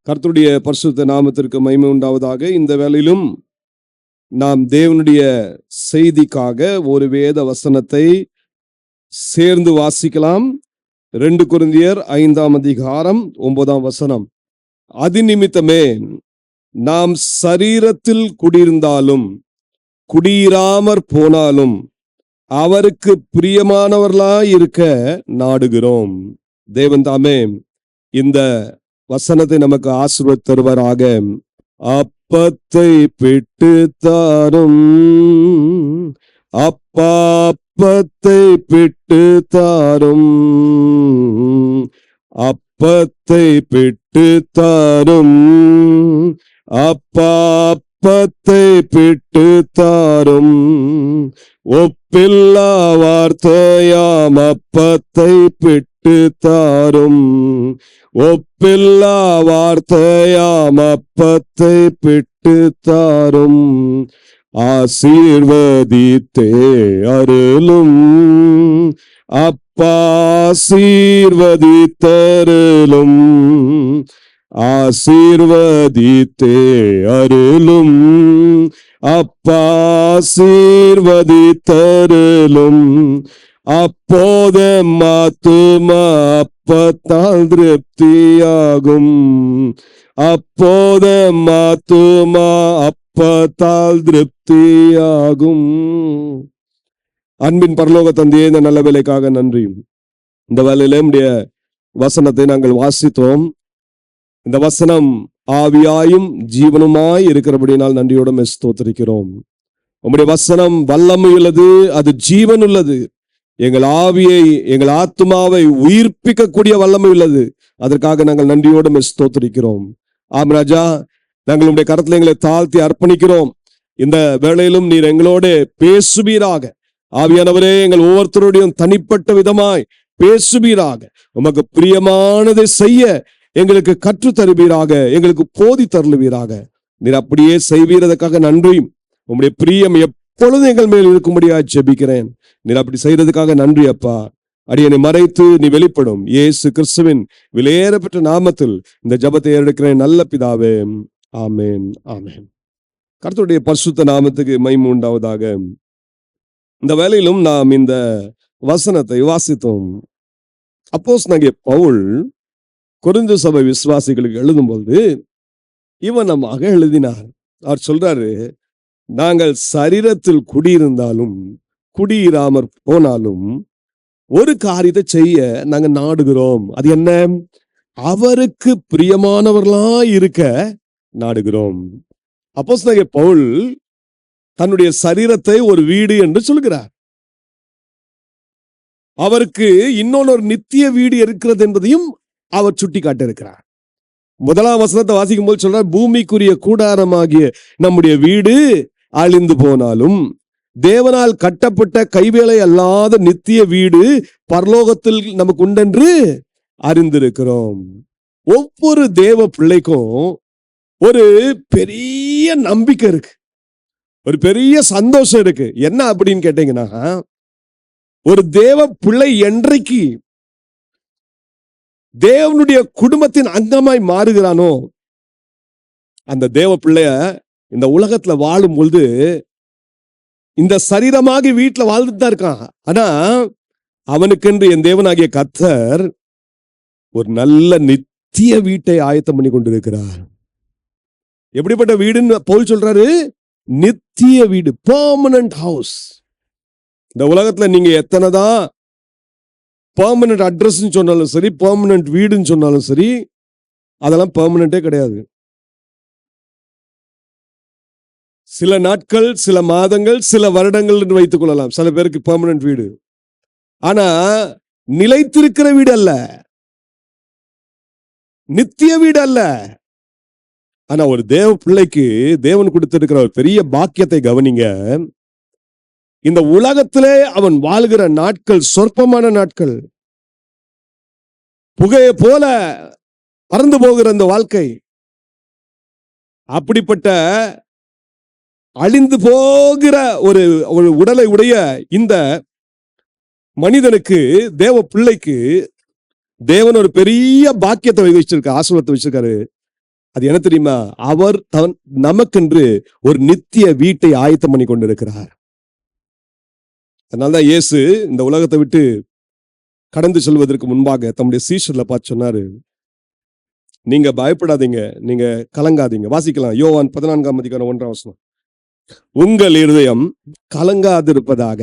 கர்த்தருடைய பரிசுத்த நாமத்திற்கு மகிமை உண்டாவதாக. இந்த வேளையிலும் நாம் தேவனுடைய செய்திக்காக ஒரு வேத வசனத்தை சேர்ந்து வாசிக்கலாம். 2 கொரிந்தியர் 5ஆம் அதிகாரம் 9ஆம் வசனம். அதிநிமித்தமே நாம் சரீரத்தில் குடியிருந்தாலும் குடியிராமற் போனாலும் அவருக்கு பிரியமானவர்களாய் இருக்க நாடுகிறோம். தேவன் தாமே இந்த வசனத்தை நமக்கு ஆசீர்வாதம் தருவாராக. அப்பத்தை பிட்டு தாரும், அப்பா அப்பத்தை பிட்டு தாரும், அப்பத்தை பிட்டு தாரும், அப்பா அப்பத்தை பிட்டு தாரும், ஒப்பில்லா வார்த்தையாம் அப்பத்தை பிட்டு தாரும், ஒப்பில்லா வார்த்தையாம் அப்பத்தை பிட்டு தாரும், ஆசீர்வதித்தே அருளும், அப்பா ஆசீர்வதித்தருளும், ஆசீர்வதித்தே அருளும், அப்பா ஆசீர்வதித்தருளும், அப்போது மாத்துமா அப்பத்தால் திருப்தியாகும், அப்போது மாத்துமா அப்பத்தால் திருப்தியாகும். அன்பின் பரலோக தந்தையே, இந்த நல்ல வேலைக்காக நன்றி. இந்த வேலையில நம்முடைய வசனத்தை நாங்கள் வாசித்தோம். இந்த வசனம் ஆவியாயும் ஜீவனுமாய் இருக்கிறபடினால் நன்றியோடு ஸ்தோத்திரிக்கிறோம். உம்முடைய வசனம் வல்லமை உள்ளது, அது ஜீவன் உள்ளது. எங்கள் ஆவியை, எங்கள் ஆத்மாவை உயிர்ப்பிக்கக்கூடிய வல்லமை உள்ளது. அதற்காக நாங்கள் நன்றியோடு ஸ்தோத்திரிக்கிறோம். ஆம் ராஜா, நாங்கள் உடைய கரத்தில் எங்களை தாழ்த்தி அர்ப்பணிக்கிறோம். இந்த வேளையிலும் நீர் எங்களோடு பேசுவீராக. ஆவியானவரே, எங்கள் ஒவ்வொருத்தருடைய தனிப்பட்ட விதமாய் பேசுவீராக. உமக்கு பிரியமானதை செய்ய எங்களுக்கு கற்று தருவீராக, எங்களுக்கு போதி தருவீராக. நீர் அப்படியே செய்வீரதற்காக நன்றி. உம்முடைய பிரியம் எப்பொழுதும் எங்கள் மேல் இருக்கும்படியா ஜெபிக்கிறேன். நீர் அப்படி செய்யறதுக்காக நன்றி அப்பா. அடியனை மறைத்து நீ வெளிப்படும் இயேசு கிறிஸ்துவின் விலையேறப்பெற்ற நாமத்தில் இந்த ஜெபத்தை ஏறெடுக்கிறேன் நல்ல பிதாவே, ஆமேன், ஆமேன். கர்த்தருடைய பரிசுத்த நாமத்துக்கு மகிமை உண்டாவதாக. இந்த வேளையிலும் நாம் இந்த வசனத்தை வாசித்தோம். அப்போஸ்தலனாகிய பவுல் கொரிந்து சபை விசுவாசிகளுக்கு எழுதும்போது இவனமாக எழுதினார். அவர் சொல்றாரு, நாங்கள் சரீரத்தில் குடியிருந்தாலும் குடியிராமற் போனாலும் ஒரு காரியத்தை செய்ய நாங்கள் நாடுகிறோம். அது என்ன? அவருக்கு பிரியமானவர்களாய் இருக்க நாடுகிறோம். அப்போஸ்தலனாகிய பவுல் தன்னுடைய சரீரத்தை ஒரு வீடு என்று சொல்கிறார். அவருக்கு இன்னொரு நித்திய வீடு இருக்கிறது என்பதையும் அவர் சுட்டி காட்டியிருக்கிறார். 1ஆம் வசனத்தை வாசிக்கும் போது சொல்றார், பூமிக்குரிய கூடாரமாகிய நம்முடைய வீடு அழிந்து போனாலும் தேவனால் கட்டப்பட்ட கைவேலை அல்லாத நித்திய வீடு பரலோகத்தில் நமக்கு உண்டென்று அறிந்திருக்கிறோம். ஒவ்வொரு தேவ பிள்ளைக்கும் ஒரு பெரிய நம்பிக்கை இருக்கு, ஒரு பெரிய சந்தோஷம் இருக்கு. என்ன அப்படின்னு கேட்டீங்கன்னா, ஒரு தேவ பிள்ளை என்றைக்கு தேவனுடைய குடும்பத்தின் அங்கமாய் மாறுகிறானோ, அந்த தேவ பிள்ளைய இந்த உலகத்துல வாழும் பொழுது இந்த சரீரமாக வீட்டுல வாழ்ந்துட்டு தான் இருக்கான். ஆனா அவனுக்கென்று என் தேவனாகிய கர்த்தர் ஒரு நல்ல நித்திய வீட்டை ஆயத்தம் பண்ணி கொண்டிருக்கிறார். எப்படிப்பட்ட வீடுன்னு பவுல் சொல்றாரு? நித்திய வீடு, பெர்மனன்ட் ஹவுஸ். இந்த உலகத்துல நீங்க எத்தனைதான் பெர்மனன்ட் அட்ரஸ் சொன்னாலும் சரி, பெர்மனன்ட் வீடுன்னு சொன்னாலும் சரி, அதெல்லாம் பெர்மனன்ட்டே கிடையாது. சில நாட்கள், சில மாதங்கள், சில வருடங்கள் என்று வைத்துக் கொள்ளலாம் சில பேருக்கு பெர்மனன்ட் வீடு. ஆனா நிலைத்திருக்கிற வீடு அல்ல, நித்திய வீடு அல்ல. ஆனா ஒரு தேவ பிள்ளைக்கு தேவன் கொடுத்திருக்கிற ஒரு பெரிய பாக்கியத்தை கவனிங்க. இந்த உலகத்திலே அவன் வாழ்கிற நாட்கள் சொற்பமான நாட்கள். புகையை போல பறந்து போகிற அந்த வாழ்க்கை. அப்படிப்பட்ட அழிந்து போகிற ஒரு உடலை உடைய இந்த மனிதனுக்கு, தேவ பிள்ளைக்கு தேவன் ஒரு பெரிய பாக்கியத்தை வச்சிருக்காரு, ஆசீர்வாதத்தை வச்சிருக்காரு. அது என்ன தெரியுமா? அவர் நமக்கென்று ஒரு நித்திய வீட்டை ஆயத்தம் பண்ணி கொண்டிருக்கிறார். அதனாலதான் இயேசு இந்த உலகத்தை விட்டு கடந்து செல்வதற்கு முன்பாக தம்முடைய சீஷர்களை பார்த்து சொன்னாரு, நீங்க பயப்படாதீங்க, நீங்க கலங்காதீங்க. வாசிக்கலாம், யோவான் 14:1. உங்கள் இருதயம் கலங்காதிருப்பதாக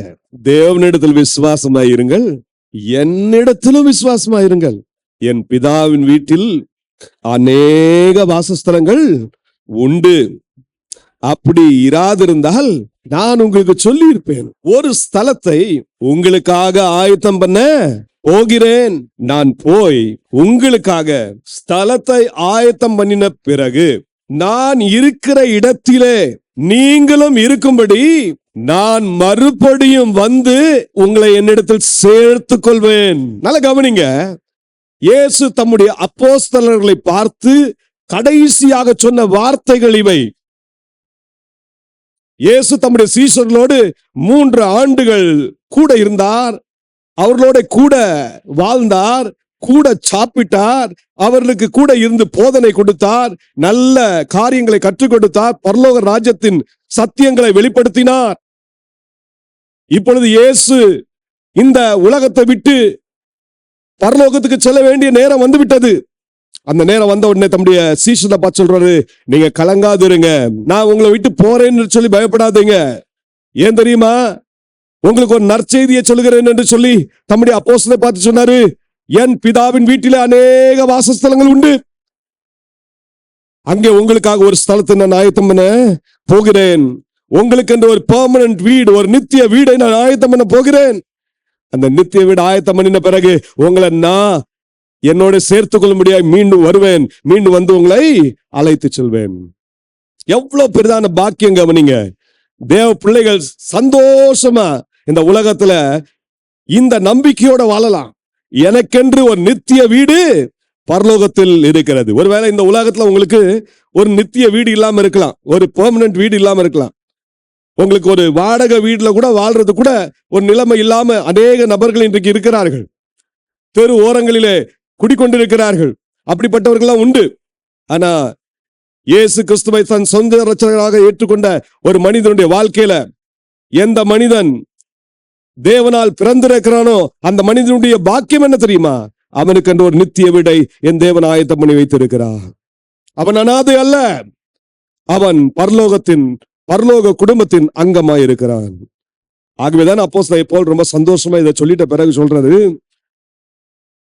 தேவனிடத்தில் விசுவாசமாயிருங்கள், என்னிடத்திலும் விசுவாசமாயிருங்கள். என் பிதாவின் வீட்டில் அநேக வாசஸ்தலங்கள் உண்டு. அப்படி இராதிருந்தால் நான் உங்களுக்கு சொல்லி இருப்பேன். ஒரு ஸ்தலத்தை உங்களுக்காக ஆயத்தம் பண்ண போகிறேன். நான் போய் உங்களுக்காக ஸ்தலத்தை ஆயத்தம் பண்ணின பிறகு நான் இருக்கிற இடத்திலே நீங்களும் இருக்கும்படி நான் மறுபடியும் வந்து உங்களை என்னிடத்தில் சேர்த்துக் கொள்வேன். நல்ல கவனிங்க, இயேசு தம்முடைய அப்போஸ்தலர்களை பார்த்து கடைசியாக சொன்ன வார்த்தைகள் இவை. இயேசு தம்முடைய சீஷர்களோடு 3 ஆண்டுகள் கூட இருந்தார், அவர்களோட கூட வாழ்ந்தார், கூட சாப்பிட்டார், அவர்களுக்கு கூட இருந்து போதனை கொடுத்தார், நல்ல காரியங்களை கற்றுக் கொடுத்தார், பரலோக ராஜ்யத்தின் சத்தியங்களை வெளிப்படுத்தினார். இப்பொழுது இயேசு இந்த உலகத்தை விட்டு பரலோகத்துக்கு செல்ல வேண்டிய நேரம் வந்து விட்டது. அந்த நேரம் வந்த உடனே தம்முடைய சீஷரை பார்த்து சொல்றாரு, நீங்க கலங்காதிருங்க, நான் உங்களை விட்டு போறேன்னு சொல்லி பயப்படாதீங்க. ஏன் தெரியுமா? உங்களுக்கு ஒரு நற்செய்தியை சொல்லுகிறேன் என்று சொல்லி தம்முடைய அப்போஸ்தலரை பார்த்து சொன்னாரு, என் பிதாவின் வீட்டிலே அநேக வாசஸ்தலங்கள் உண்டு. அங்கே உங்களுக்காக ஒரு ஸ்தலத்தை நான் ஆயத்தம் பண்ண போகிறேன். உங்களுக்கு என்று ஒரு பெர்மனன்ட் வீடு, ஒரு நித்திய வீடை நான் ஆயத்தம் பண்ண போகிறேன். அந்த நித்திய வீடு ஆயத்தம் பண்ணின பிறகு உங்களை நான் என்னோட சேர்த்துக் கொள்ளும்படியாய் மீண்டும் வருவேன், மீண்டும் வந்து உங்களை அழைத்து செல்வேன். எவ்வளவு பெரிதான பாக்கியம் கவனிங்க. தேவ பிள்ளைகள் சந்தோஷமா இந்த உலகத்துல இந்த நம்பிக்கையோட வாழலாம். எனக்கென்று ஒரு நித்திய வீடு பரலோகத்தில் இருக்கிறது. ஒருவேளை இந்த உலகத்துல உங்களுக்கு ஒரு நித்திய வீடு இல்லாம இருக்கலாம், ஒரு பெர்மனன்ட் வீடு இல்லாம இருக்கலாம். உங்களுக்கு ஒரு வாடகை வீட்டுல கூட வாழ்றது கூட ஒரு நிலைமை இல்லாம அநேக நபர்கள் இன்றைக்கு இருக்கிறார்கள். தெரு ஓரங்களிலே குடிக்கொண்டிருக்கிறார்கள். அப்படிப்பட்டவர்கள்லாம் உண்டு. ஆனா இயேசு கிறிஸ்துவை தன் சொந்த இரட்சகராக ஏற்றுக்கொண்ட ஒரு மனிதனுடைய வாழ்க்கையில எந்த மனிதன் தேவனால் பிறந்திருக்கிறானோ அந்த மனிதனுடைய பாக்கியம் என்ன தெரியுமா? அவனுக்கு என்று ஒரு நித்திய வீடை என் தேவன் ஆயத்தம் பண்ணி வைத்திருக்கிறார். அவன் அனாதை அல்ல, அவன் பரலோக குடும்பத்தின் அங்கமாய் இருக்கிறான். ஆகவேதான் அப்போஸ்தலர் பவுல் ரொம்ப சந்தோஷமா இதை சொல்லிட்ட பிறகு சொல்றாரு,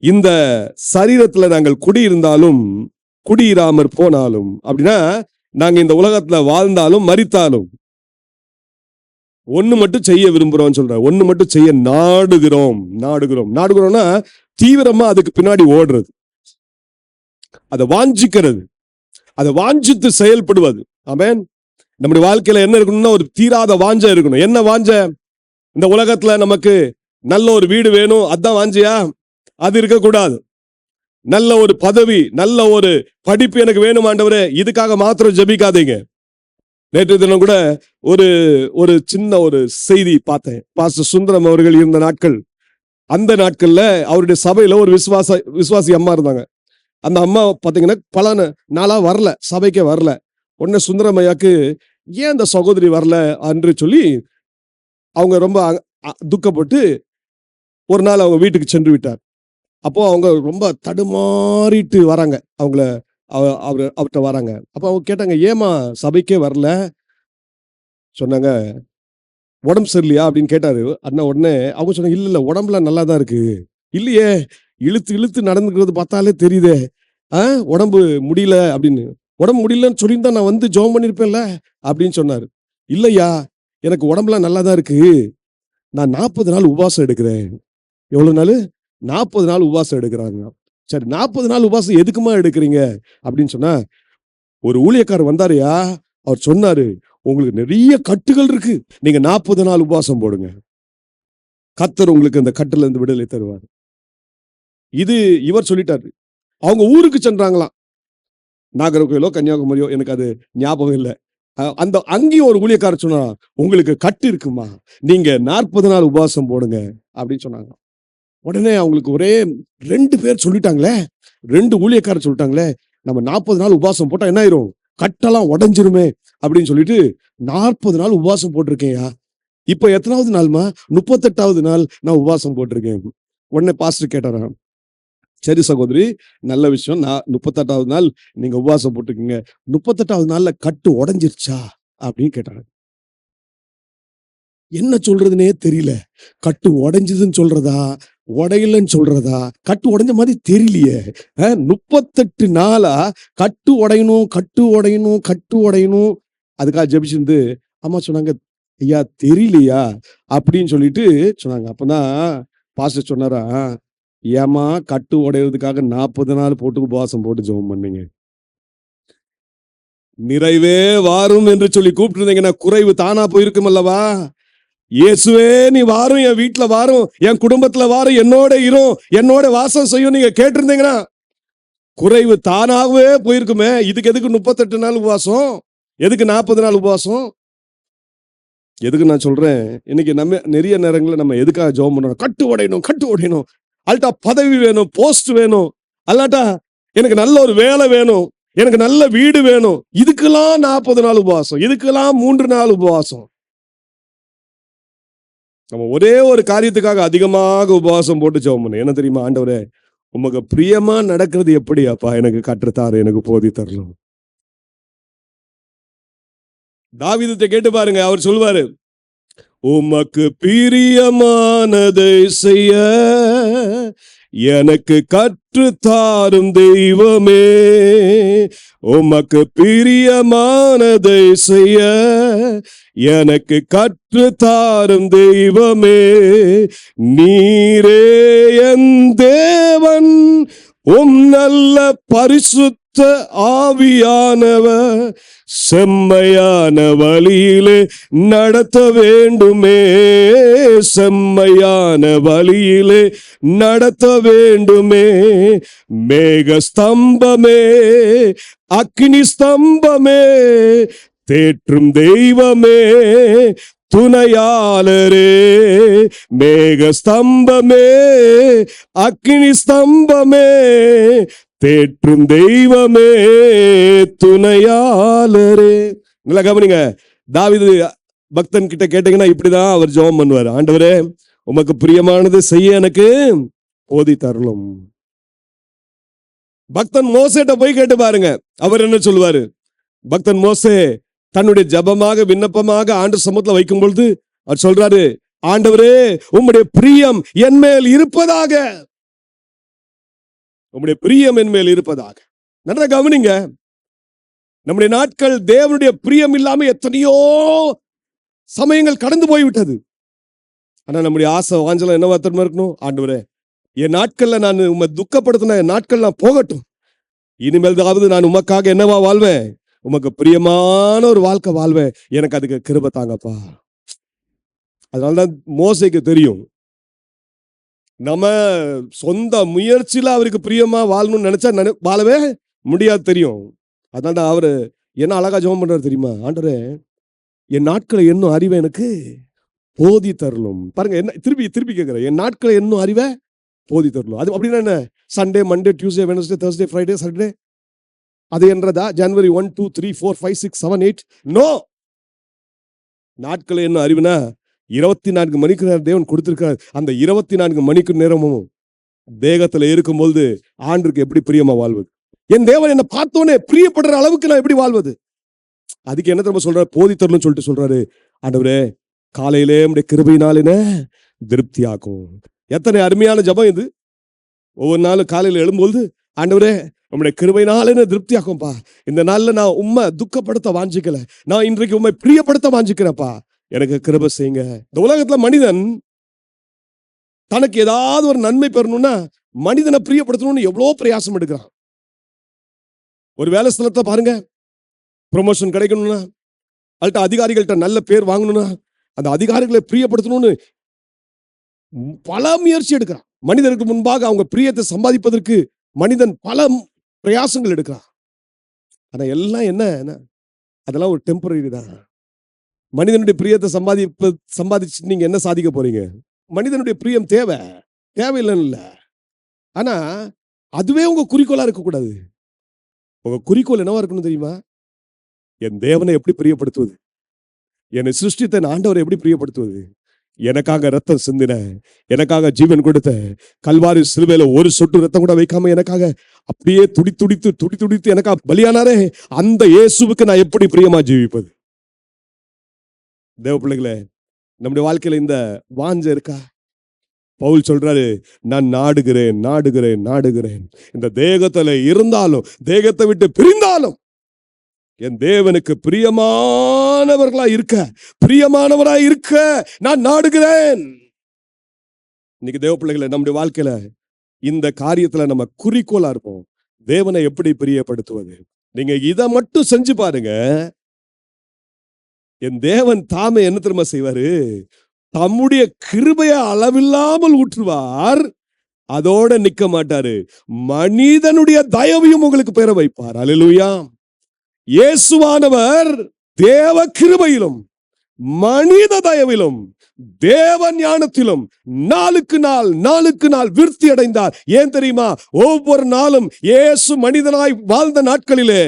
இந்த சரீரத்துல நாங்கள் குடியிருந்தாலும் குடியிராமற் போனாலும், அப்படின்னா நாங்க இந்த உலகத்துல வாழ்ந்தாலும் மரித்தாலும் ஒண்ணு மட்டும் செய்ய விரும்புறோம் சொல்ற, ஒண்ணு மட்டும் செய்ய நாடுகிறோம்னா தீவிரமா அதுக்கு பின்னாடி ஓடுறது, அதை வாஞ்சிக்கிறது, அதை வாஞ்சித்து செயல்படுவது. ஆமென். நம்முடைய வாழ்க்கையில என்ன இருக்கணும்னா ஒரு தீராத வாஞ்சை இருக்கணும். என்ன வாஞ்சை? இந்த உலகத்துல நமக்கு நல்ல ஒரு வீடு வேணும், அதான் வாஞ்சியா? அது இருக்கக்கூடாது. நல்ல ஒரு பதவி, நல்ல ஒரு படிப்பு எனக்கு வேணும் ஆண்டவரே, இதுக்காக மாத்திரம் ஜெபிக்காதீங்க. நேற்று தினம் கூட ஒரு சின்ன ஒரு செய்தி பார்த்தேன். பாஸ்டர் சுந்தரம் அவர்கள் இருந்த நாட்கள், அந்த நாட்கள்ல அவருடைய சபையில ஒரு விசுவாசி அம்மா இருந்தாங்க. அந்த அம்மா பாத்தீங்கன்னா பல நாளா வரல, சபைக்கே வரல. உடனே சுந்தரம் ஐயாக்கு ஏன் அந்த சகோதரி வரல என்று சொல்லி அவங்க ரொம்ப துக்கப்பட்டு ஒரு நாள் அவங்க வீட்டுக்கு சென்று விட்டார். அப்போ அவங்க ரொம்ப தடுமாறிட்டு வராங்க, அவர்கிட்ட வராங்க. அப்ப அவங்க கேட்டாங்க, ஏமா சபைக்கே வரல? சொன்னாங்க, உடம்பு சரியில்லையா அப்படின்னு கேட்டாரு அண்ணா. உடனே அவங்க சொன்னாங்க, இல்ல உடம்புல நல்லா தான் இருக்கு. இல்லையே, இழுத்து நடந்துக்கிறது பார்த்தாலே தெரியுதே, உடம்பு முடியல அப்படின்னு. உடம்பு முடியலன்னு சொல்லியிருந்தா நான் வந்து ஜெபம் பண்ணிருப்பேன்ல அப்படின்னு சொன்னாரு. இல்லையா, எனக்கு உடம்புலாம் நல்லா தான் இருக்கு, நான் 40 நாள் உபவாசம் எடுக்கிறேன். எவ்வளவு நாள்? 40 நாள் உபவாசம் எடுக்கிறாங்க. சரி, 40 நாள் உபவாசம் எதுக்குமா எடுக்கிறீங்க அப்படின்னு சொன்னா, ஒரு ஊழியக்காரர் வந்தாருயா, அவர் சொன்னாரு, உங்களுக்கு நிறைய கட்டுகள் இருக்கு, நீங்க 40 நாள் உபவாசம் போடுங்க, கர்த்தர் உங்களுக்கு அந்த கட்டுல இருந்து விடுதலை தருவார். இது இவர் சொல்லிட்டாரு. அவங்க ஊருக்கு சென்றாங்களாம், நாகர்கோயிலோ கன்னியாகுமரியோ, எனக்கு அது ஞாபகம் இல்லை. அங்கேயும் ஒரு ஊழியக்காரர் சொன்னா, உங்களுக்கு கட்டு இருக்குமா, நீங்க 40 நாள் உபவாசம் போடுங்க அப்படின்னு சொன்னாங்க. உடனே அவங்களுக்கு ஒரே 2 பேர் சொல்லிட்டாங்களே, 2 ஊழியக்காரர் சொல்லிட்டாங்களே, நம்ம 40 நாள் உபவாசம் போட்டா என்ன ஆயிரும், கட்டெல்லாம் உடைஞ்சிருமே அப்படின்னு சொல்லிட்டு 40 நாள் உபவாசம் போட்டிருக்கேன்யா. இப்ப எத்தனாவது நாள்மா, 38வது நாள் நான் உபவாசம் போட்டிருக்கேன். உடனே பாஸ்டர் கேட்டாராம், சரி சகோதரி, நல்ல விஷயம், நான் 38வது நாள் நீங்க உபவாசம் போட்டுக்கீங்க, 38வது நாள்ல கட்டு உடைஞ்சிருச்சா அப்படின்னு கேட்டாங்க. என்ன சொல்றதுன்னே தெரியல. கட்டு உடைஞ்சதுன்னு சொல்றதா, உடையலன்னு சொல்றதா, கட்டு உடைஞ்ச மாதிரி தெரியலையே. 38 நாளா கட்டு உடையணும், கட்டு உடையணும், கட்டு உடையணும். அதுக்காக ஜெபிச்சிருந்து அம்மா சொன்னாங்க, ஐயா தெரியலையா அப்படின்னு சொல்லிட்டு சொன்னாங்க. அப்பதான் பாஸ்டர் சொன்னாரா, ஏமா கட்டு உடையறதுக்காக 40 நாள் போட்டு உபவாசம் போட்டு ஜெபம் பண்ணீங்க? நிறைவே வாரும் என்று சொல்லி கூப்பிட்டு இருந்தீங்கன்னா குறைவு தானா போயிருக்கும் அல்லவா? இயேசுவே நீ வாரும், என் வீட்டுல வாரும், என் குடும்பத்துல வாரும், என்னோட இரும், என்னோட வாசம் செய்யும் நீங்க கேட்டிருந்தீங்கன்னா குறைவு தானாகவே போயிருக்குமே. இதுக்கு எதுக்கு 38 நாள் உபவாசம், எதுக்கு 40 நாள் உபவாசம்? எதுக்கு நான் சொல்றேன், இன்னைக்கு நம்ம நிறைய நேரங்களில் நம்ம எதுக்காக ஜெபம் பண்றோம், கட்டு உடையணும், கட்டு உடையணும், அல்ட்டா பதவி வேணும், போஸ்ட் வேணும், அல்லாட்டா எனக்கு நல்ல ஒரு வேலை வேணும், எனக்கு நல்ல வீடு வேணும், இதுக்கெல்லாம் 40 நாள் உபவாசம், இதுக்கெல்லாம் 3 நாள் உபவாசம். நம்ம ஒரே ஒரு காரியத்துக்காக அதிகமாக உபவாசம் போட்டு ஜெபம் பண்ணணும். என்ன தெரியுமா, ஆண்டவரே உமக்கு பிரியமா நடக்கிறது எப்படி அப்பா எனக்கு கற்றுத்தாரு, எனக்கு போதி தரணும். தாவீதை கேட்டு பாருங்க, அவர் சொல்வாரு, உமக்கு பிரியமானதை செய்ய எனக்கு கற்றுத்தாரும் தெய்வமே, உமக்கு பிரியமானதை செய்ய எனக்கு கற்றுத்தாரும் தெய்வமே, நீரே என் தேவன், நல்ல பரிசுத்த ஆவியானவர் செம்மையான வழியிலே நடத்த வேண்டுமே, செம்மையான வழியிலே நடத்த வேண்டுமே, மேக ஸ்தம்பமே, அக்னி ஸ்தம்பமே, தேற்றும் தெய்வமே, துணையாளரே, மேக ஸ்தம்பமே, அக்னி ஸ்தம்பமே, தேற்றும் தெய்வமே, துணையாளரே. நல்லா கவனிங்க, தாவீது பக்தன் கிட்ட கேட்டீங்கன்னா இப்படிதான் அவர் ஜெபம் பண்ணுவார், ஆண்டவரே உமக்கு பிரியமானது செய்ய எனக்கு போதி தரலும். பக்தன் மோசேட்ட போய் கேட்டு பாருங்க, அவர் என்ன சொல்லுவாரு. பக்தன் மோசே தன்னுடைய ஜபமாக விண்ணப்பமாக ஆண்டு சமூகத்துல வைக்கும் பொழுது அவர் சொல்றாரு, ஆண்டவரே உம்முடைய பிரியம் என் மேல் இருப்பதாக, உம்முடைய பிரியம் என் மேல் இருப்பதாக. நல்லா கவனிங்க, நம்முடைய நாட்கள் தேவனுடைய பிரியம் இல்லாம எத்தனையோ சமயங்கள் கடந்து போய்விட்டது. ஆனா நம்முடைய ஆசை வாஞ்சலம் என்னவா தெரியுமா இருக்கணும், ஆண்டவரே என் நாட்கள்ல நான் உம்மை துக்கப்படுத்தின என் நாட்கள் நான் போகட்டும், இனிமேல் தாவது நான் உமக்காக என்னவா வாழ்வேன், உமக்கு பிரியமான ஒரு வாழ்க்கை வாழ்வேன், எனக்கு அதுக்கு கிருபை தாங்கப்பா. அதனாலதான் மோசேக்கு தெரியும், நம்ம சொந்த முயற்சியில அவருக்கு பிரியமா வாழணும்னு நினைச்சா வாழவே முடியாது தெரியும். அதனால அவரு என்ன அழகா ஜெபம் பண்றாரு தெரியுமா, ஆண்டவரே என் நாட்களை இன்னும் அறிவை எனக்கு போதி தரலும். பாருங்க, என்ன திருப்பி கேட்கிறேன், என் நாட்களை இன்னும் அறிவை போதி தரலும். அது அப்படின்னா என்ன, Sunday Monday Tuesday Wednesday Thursday Friday Saturday அது என்றதா, ஜனவரி 1 2 3 4 5 6 7 8 நோ. நாட்களை என்ன அறிவுனா 24 மணிக்கு நேரம் தேவன் கொடுத்திருக்கிறார். அந்த 24 மணிக்கு நேரமும் தேகத்துல இருக்கும்போது ஆண்டுக்கு எப்படி பிரியமா வாழ்வது, என் தேவன் என்ன பார்த்தோன்னே பிரியப்படுற அளவுக்கு நான் எப்படி வாழ்வது, அதுக்கு என்ன தெரியுமா சொல்றாரு, போதி தரலும் சொல்லிட்டு சொல்றாரு, ஆண்டவரே காலையிலே நம்முடைய கிருபையினால திருப்தி ஆக்கும். எத்தனை அருமையான ஜபம் இது. ஒவ்வொரு நாளும் காலையில எழும்போது, ஆண்டவரே உம்முடைய கிருபையினால திருப்தி ஆக்கும்பா, இந்த நாள்ல நான் உம்மை துக்கப்படுத்த வாஞ்சிக்கல, நான் இன்றைக்கு உம்மை பிரியப்படுத்த வாஞ்சிக்கிறேன்ப்பா, எனக்கு கிருபை செய்யுங்க. இந்த உலகத்துல மனிதன் தனக்கு ஏதாவது ஒரு நன்மை பெறணும்னா மனிதனை பிரியப்படுத்தணும்னு எவ்வளவு பிரயாசம் எடுக்கிறான். ஒரு வேலை ஸ்தலத்தை பாருங்க, ப்ரொமோஷன் கிடைக்கணும்னா, அல்ட்ட அதிகாரிகள்கிட்ட நல்ல பேர் வாங்கணும்னா, அந்த அதிகாரிகளை பிரியப்படுத்தணும்னு பல முயற்சி எடுக்கிறான். மனிதனுக்கு முன்பாக அவங்க பிரியத்தை சம்பாதிப்பதற்கு மனிதன் பல பிரயாசங்கள் எடுக்கிறான். ஆனா எல்லாம் என்ன, அதெல்லாம் ஒரு டெம்பரரி தான். மனிதனுடைய பிரியத்தை சம்பாதிச்சு நீங்க என்ன சாதிக்க போறீங்க? மனிதனுடைய பிரியம் தேவையில்லைன்னு இல்ல, ஆனா அதுவே உங்க குறிக்கோளா இருக்கக்கூடாது. உங்க குறிக்கோள் என்னவா இருக்கணும் தெரியுமா? என் தேவனை எப்படி பிரியப்படுத்துவது, என்னை சிருஷ்டித்த ஆண்டவரை எப்படி பிரியப்படுத்துவது, எனக்காக ரத்தம் சிந்தின, எனக்காக ஜீவன் கொடுத்த கல்வாரி சிலுவையில ஒரு சொட்டு ரத்தம் கூட வைக்காம எனக்காக அப்படியே துடித்துடித்து எனக்காக பலியானாரே, அந்த இயேசுவுக்கு நான் எப்படி பிரியமா ஜீவிப்பது? தேவ பிள்ளைகளே, நம்முடைய வாழ்க்கையில இந்த வாஞ்சை இருக்கா? பவுல் சொல்றாரு, நான் நாடுகிறேன். இந்த தேகத்துல இருந்தாலும், தேகத்தை விட்டு பிரிந்தாலும் என் தேவனுக்கு பிரியமானவராய் இருக்க நான் நாடுகிறேன். இன்னைக்கு தேவ பிள்ளைகளை, நம்முடைய வாழ்க்கையில இந்த காரியத்துல நம்ம குறிக்கோளா இருப்போம். தேவனை எப்படி பிரியப்படுத்துவது? நீங்க இதை மட்டும் செஞ்சு பாருங்க. என் தேவன் தாமே என்ன தெரியுமா செய்வாரு? தம்முடைய கிருபையை அளவில்லாமல் ஊற்றுவார். அதோட நிக்க மாட்டாரு, மனிதனுடைய தயவையும் உங்களுக்கு பெற வைப்பார். அல்லேலூயா. இயேசுவானவர் தேவ கிருபையிலும் மனித தயவிலும் தேவ ஞானத்திலும் நாளுக்கு நாள் விருத்தி அடைந்தார். ஏன் தெரியுமா? ஒவ்வொரு நாளும் இயேசு மனிதனாய் வாழ்ந்த நாட்களிலே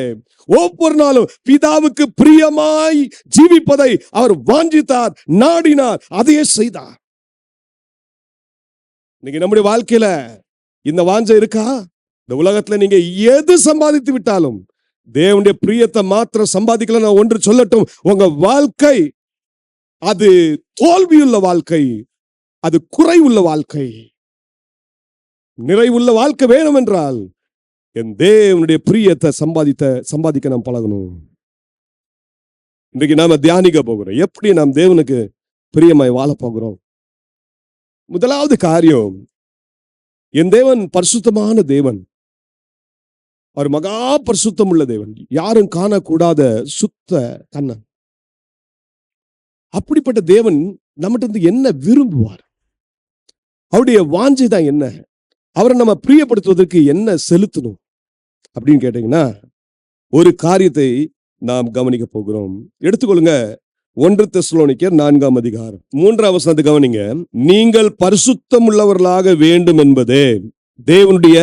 ஒவ்வொரு நாளும் பிதாவுக்கு பிரியமாய் ஜீவிப்பதை அவர் வாஞ்சித்தார், நாடினார், அதையே செய்தார். இன்னைக்கு நம்முடைய வாழ்க்கையில இந்த வாஞ்சை இருக்கா? இந்த உலகத்துல நீங்க எது சம்பாதித்து விட்டாலும் தேவனுடைய பிரியத்தை மாத்திரம் சம்பாதிக்கல. நான் ஒன்று சொல்லட்டும், உங்க வாழ்க்கை அது தோல்வியுள்ள வாழ்க்கை, அது குறைவுள்ள வாழ்க்கை. நிறைவுள்ள வாழ்க்கை வேணும் என்றால் என் தேவனுடைய பிரியத்தை சம்பாதிக்க நாம் பழகணும். இன்றைக்கு நாம தியானிக்க போகிறோம், எப்படி நாம் தேவனுக்கு பிரியமாய் வாழ போகிறோம். முதலாவது காரியம், என் தேவன் பரிசுத்தமான தேவன். அவர் மகா பரிசுத்தம் உள்ள தேவன், யாரும் காணக்கூடாத சுத்த கண்ணன். அப்படிப்பட்ட தேவன் நம்மகிட்ட என்ன விரும்புவார்? அவருடைய வாஞ்சை தான் என்ன? அவரை நம்ம பிரியப்படுத்துவதற்கு என்ன செலுத்தணும் அப்படின்னு கேட்டீங்கன்னா, ஒரு காரியத்தை நாம் கவனிக்க போகிறோம். எடுத்துக்கொள்ளுங்க, 1 தெசலோனிக்கர் 4ஆம் அதிகாரம் 3ஆம் வசனத்தை கவனிங்க. நீங்கள் பரிசுத்தம் உள்ளவர்களாக வேண்டும் என்பதே தேவனுடைய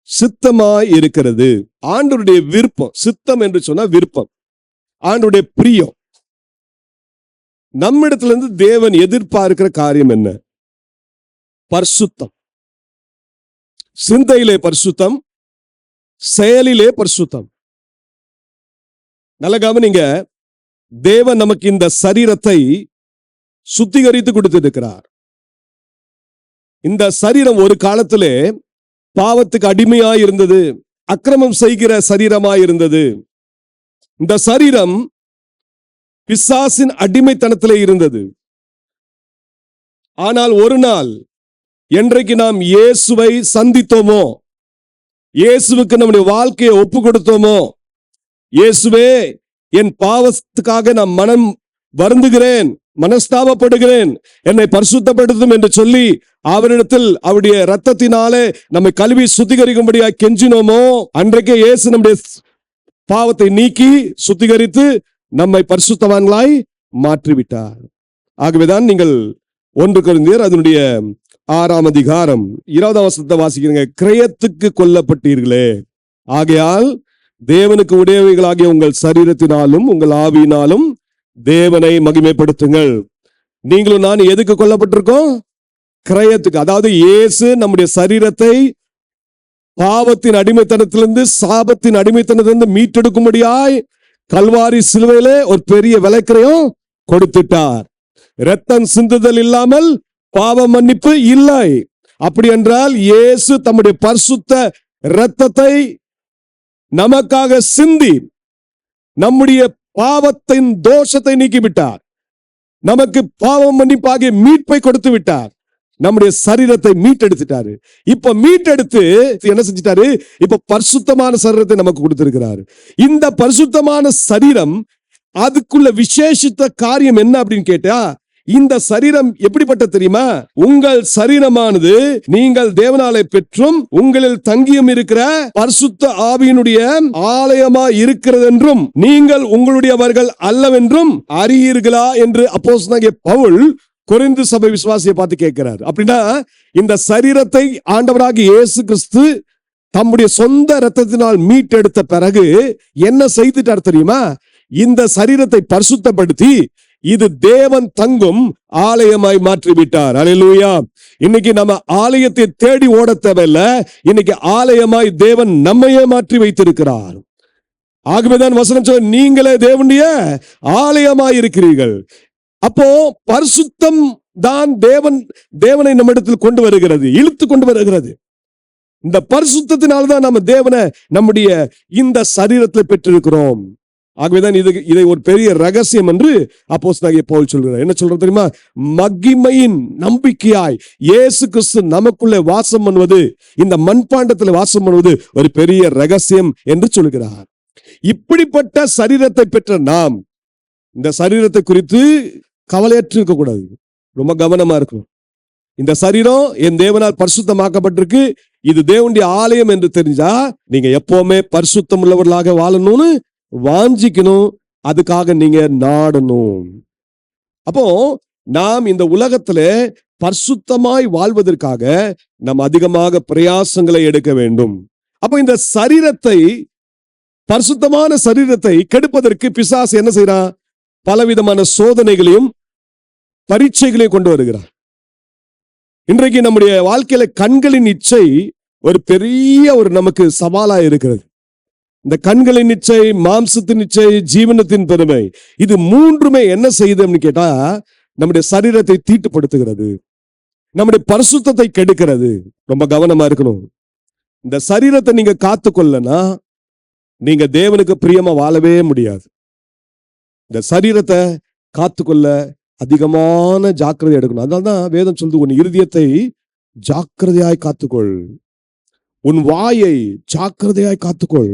சித்தமாய் இருக்கிறது. ஆண்டவருடைய விருப்பம். சித்தம் என்று சொன்னா விருப்பம், ஆண்டவருடைய பிரியம். நம்மிடத்திலிருந்து தேவன் எதிர்பார்க்கிற காரியம் என்ன? பரிசுத்தம். சிந்தையிலே பரிசுத்தம், செயலிலே பரிசுத்தம். நல்ல கவனிங்க, தேவன் நமக்கு இந்த சரீரத்தை சுத்திகரித்து கொடுத்திருக்கிறார். இந்த சரீரம் ஒரு காலத்திலே பாவத்துக்கு அடிமையாய் இருந்தது, அக்கிரமம் செய்கிற சரீரமாய் இருந்தது. இந்த சரீரம் பிசாசின் அடிமைத்தனத்திலே இருந்தது. ஆனால் ஒரு நாள், என்றைக்கு நாம் இயேசுவை சந்தித்தோமோ, இயேசுவுக்கு நம்முடைய வாழ்க்கையை ஒப்பு கொடுத்தோமோ, இயேசுவே என் பாவத்துக்காக நான் மனம் வருந்துகிறேன், மனஸ்தாபப்படுகிறேன், என்னை பரிசுத்தப்படுத்தும் என்று சொல்லி அவரிடத்தில் அவருடைய இரத்தத்தினாலே நம்மை கழுவி சுத்திகரிக்கும்படியாக கெஞ்சினோமோ, அன்றைக்கே இயேசு நம்முடைய பாவத்தை நீக்கி சுத்திகரித்து நம்மை பரிசுத்தவான்களாய் மாற்றிவிட்டார். ஆகவேதான் நீங்கள் 1 கொரிந்தியர் அதனுடைய 6ஆம் அதிகாரம் 20ஆம் வசனத்தை வாசிக்கிறீங்க. கிரயத்துக்கு கொல்லப்பட்டீர்களே, ஆகையால் தேவனுக்கு உடையவைகளாகிய உங்கள் சரீரத்தினாலும் உங்கள் ஆவியினாலும் தேவனை மகிமைப்படுத்துங்கள். நீங்களும் நான் எதுக்கு கொல்லப்பட்டிருக்கோம்? கிரயத்துக்கு. அதாவது இயேசு நம்முடைய சரீரத்தை பாவத்தின் அடிமைத்தனத்திலிருந்து, சாபத்தின் அடிமைத்தனத்திலிருந்து மீட்டெடுக்கும்படியாய் கல்வாரி சிலுவையிலே ஒரு பெரிய விலைக்கிரயம் கொடுத்துட்டார். இரத்தம் சிந்துதல் இல்லாமல் பாவ மன்னிப்பு இல்லை. அப்படி என்றால் இயேசு தம்முடைய பரிசுத்த இரத்தத்தை நமக்காக சிந்தி நம்முடைய பாவத்தின் தோஷத்தை நீக்கிவிட்டார். நமக்கு பாவம் மன்னிப்பாகிய மீட்பை கொடுத்து விட்டார். நம்முடைய சரீரத்தை மீட்டெடுத்துட்டாரு. இப்ப மீட்டெடுத்து என்ன செஞ்சிட்டாரு? இப்ப பரிசுத்தமான சரீரத்தை நமக்கு கொடுத்திருக்கிறாரு. இந்த பரிசுத்தமான சரீரம், அதுக்குள்ள விசேஷித்த காரியம் என்ன அப்படின்னு கேட்டா, இந்த சரீரம் எப்படிப்பட்ட தெரியுமா? உங்கள் சரீரமானது நீங்கள் தேவனாலே பெற்றும் உங்களில் தங்கியும் இருக்கிற பரிசுத்த ஆவியினுடைய ஆலயமா இருக்கிறது என்றும் நீங்கள் உங்களுடையவர்கள் அல்லவென்றும் அறியீர்களா என்று அப்போஸ்தலனாகிய பவுல் கொரிந்து சபை விசுவாசியை பார்த்து கேட்கிறார். அப்படின்னா இந்த சரீரத்தை ஆண்டவராகிய இயேசு கிறிஸ்து தம்முடைய சொந்த இரத்தத்தினால் மீட்டெடுத்த பிறகு என்ன செய்துட்டார் தெரியுமா? இந்த சரீரத்தை பரிசுத்தப்படுத்தி இது தேவன் தங்கும் ஆலயமாய் மாற்றிவிட்டார். அல்லேலூயா. இன்னைக்கு நம்ம ஆலயத்தை தேடி ஓட தேவையில்ல. இன்னைக்கு ஆலயமாய் தேவன் நம்மையே மாற்றி வைத்திருக்கிறார். ஆகவேதான் வசனம் சொல்ல, நீங்களே தேவனுடைய ஆலயமாய் இருக்கிறீர்கள். அப்போ பரிசுத்தம் தான் தேவனை நம்மிடத்தில் கொண்டு வருகிறது, இழுத்து கொண்டு வருகிறது. இந்த பரிசுத்தத்தினால்தான் நம்ம தேவனை நம்முடைய இந்த சரீரத்தில் பெற்றிருக்கிறோம். ஆகவேதான் இதை ஒரு பெரிய ரகசியம் என்று அப்போஸ்தலனாகிய பவுல் சொல்கிறார். என்ன சொல்றது தெரியுமா? மகிமையின் நம்பிக்கையாய் இயேசு கிறிஸ்து நமக்குள்ளே வாசம் பண்ணுவது, இந்த மண்பாண்டத்தில் வாசம் பண்ணுவது ஒரு பெரிய ரகசியம் என்று சொல்கிறார். இப்படிப்பட்ட சரீரத்தை பெற்ற நாம் இந்த சரீரத்தை குறித்து கவலையற்று இருக்க கூடாது. ரொம்ப கவனமா இருக்கணும். இந்த சரீரம் என் தேவனால் பரிசுத்தமாக்கப்பட்டிருக்கு, இது தேவனுடைய ஆலயம் என்று தெரிஞ்சா நீங்க எப்பவுமே பரிசுத்தம் உள்ளவர்களாக வாழணும்னு வாஞ்சிக்கணும். அதுக்காக நீங்க நாடணும். அப்போ நாம் இந்த உலகத்துல பரிசுத்தமாய் வாழ்வதற்காக நாம் அதிகமாக பிரயாசங்களை எடுக்க வேண்டும். அப்போ இந்த சரீரத்தை, பரிசுத்தமான சரீரத்தை கெடுப்பதற்கு பிசாசு என்ன செய்யறான்? பலவிதமான சோதனைகளையும் பரீட்சைகளையும் கொண்டு வருகிறார். இன்றைக்கு நம்முடைய வாழ்க்கையில கண்களின் இச்சை ஒரு பெரிய நமக்கு சவாலா இருக்கிறது. இந்த கண்களின் இச்சை, மாம்சத்தின் இச்சை, ஜீவனத்தின் பெருமை, இது மூன்றுமே என்ன செய்யுதுன்னு கேட்டா நம்முடைய சரீரத்தை தீட்டுப்படுத்துகிறது, நம்முடைய பரிசுத்தத்தை கெடுக்கிறது. ரொம்ப கவனமா இருக்கணும். இந்த சரீரத்தை நீங்க காத்துக்கொள்ளனா நீங்க தேவனுக்கு பிரியமா வாழவே முடியாது. இந்த சரீரத்தை காத்துக்கொள்ள அதிகமான ஜாக்கிரதை எடுக்கணும். அதனால்தான் வேதம் சொல்லுது, உன் இருதயத்தை ஜாக்கிரதையாய் காத்துக்கொள், உன் வாயை ஜாக்கிரதையாய் காத்துக்கொள்,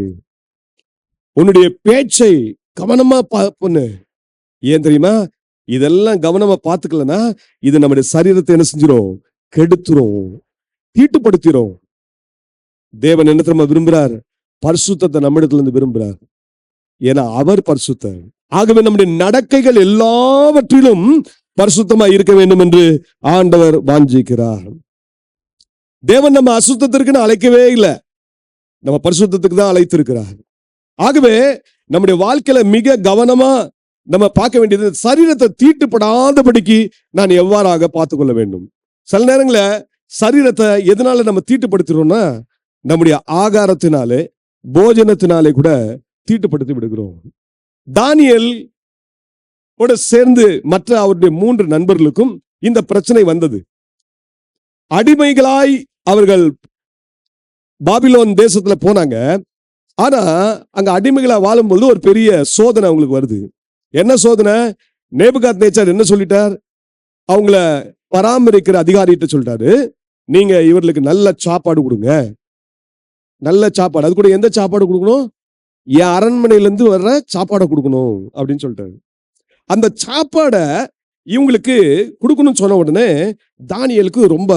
உன்னுடைய பேச்சை கவனமா பண்ணு. ஏன் தெரியுமா? இதெல்லாம் கவனமா பார்த்துக்கலனா இது நம்முடைய சரீரத்தை என்ன செஞ்சிரும்? கெடுத்துரும், தீட்டுப்படுத்திரும். தேவன் என்ன தெரியுமா விரும்புறார்? பரிசுத்தத்தை நம்மிடத்துல இருந்து விரும்புறார். ஏன்னா அவர் பரிசுத்தர். ஆகவே நம்முடைய நடக்கைகள் எல்லாவற்றிலும் பரிசுத்தமா இருக்க வேண்டும் என்று ஆண்டவர் வாஞ்சிக்கிறார். தேவன் நம்ம அசுத்தத்திற்கு அழைக்கவே இல்லை, நம்ம பரிசுத்தத்துக்கு தான் அழைத்திருக்கிறார். ஆகவே நம்முடைய வாழ்க்கையில மிக கவனமா நம்ம பார்க்க வேண்டியது, சரீரத்தை தீட்டுப்படாதபடிக்கு நான் எவ்வாறாக பார்த்துக்கொள்ள வேண்டும். சில நேரங்கள சரீரத்தை எதனால நம்ம தீட்டுப்படுத்துறோம்னா நம்முடைய ஆகாரத்தினாலே, போஜனத்தினாலே கூட தீட்டுப்படுத்தி விடுகிறோம். தானியேல் கூட சேர்ந்து மற்ற அவருடைய 3 நண்பர்களுக்கும் இந்த பிரச்சனை வந்தது. அடிமைகளாய் அவர்கள் பாபிலோன் தேசத்துல போனாங்க. ஆனா அங்க அடிமைகளா வாழும்போது ஒரு பெரிய சோதனை அவங்களுக்கு வருது. என்ன சோதனை? நேபுகாத்நேச்சார் என்ன சொல்லிட்டார்? அவங்கள பராமரிக்கிற அதிகாரிகிட்ட சொல்லிட்டாரு, நீங்க இவர்களுக்கு நல்ல சாப்பாடு கொடுங்க, நல்ல சாப்பாடு. அது கூட எந்த சாப்பாடு கொடுக்கணும்? என் அரண்மனையிலிருந்து வர்ற சாப்பாடை கொடுக்கணும் அப்படின்னு சொல்லிட்டாரு. அந்த சாப்பாடை இவங்களுக்கு கொடுக்கணும்னு சொன்ன உடனே தானியேலுக்கு ரொம்ப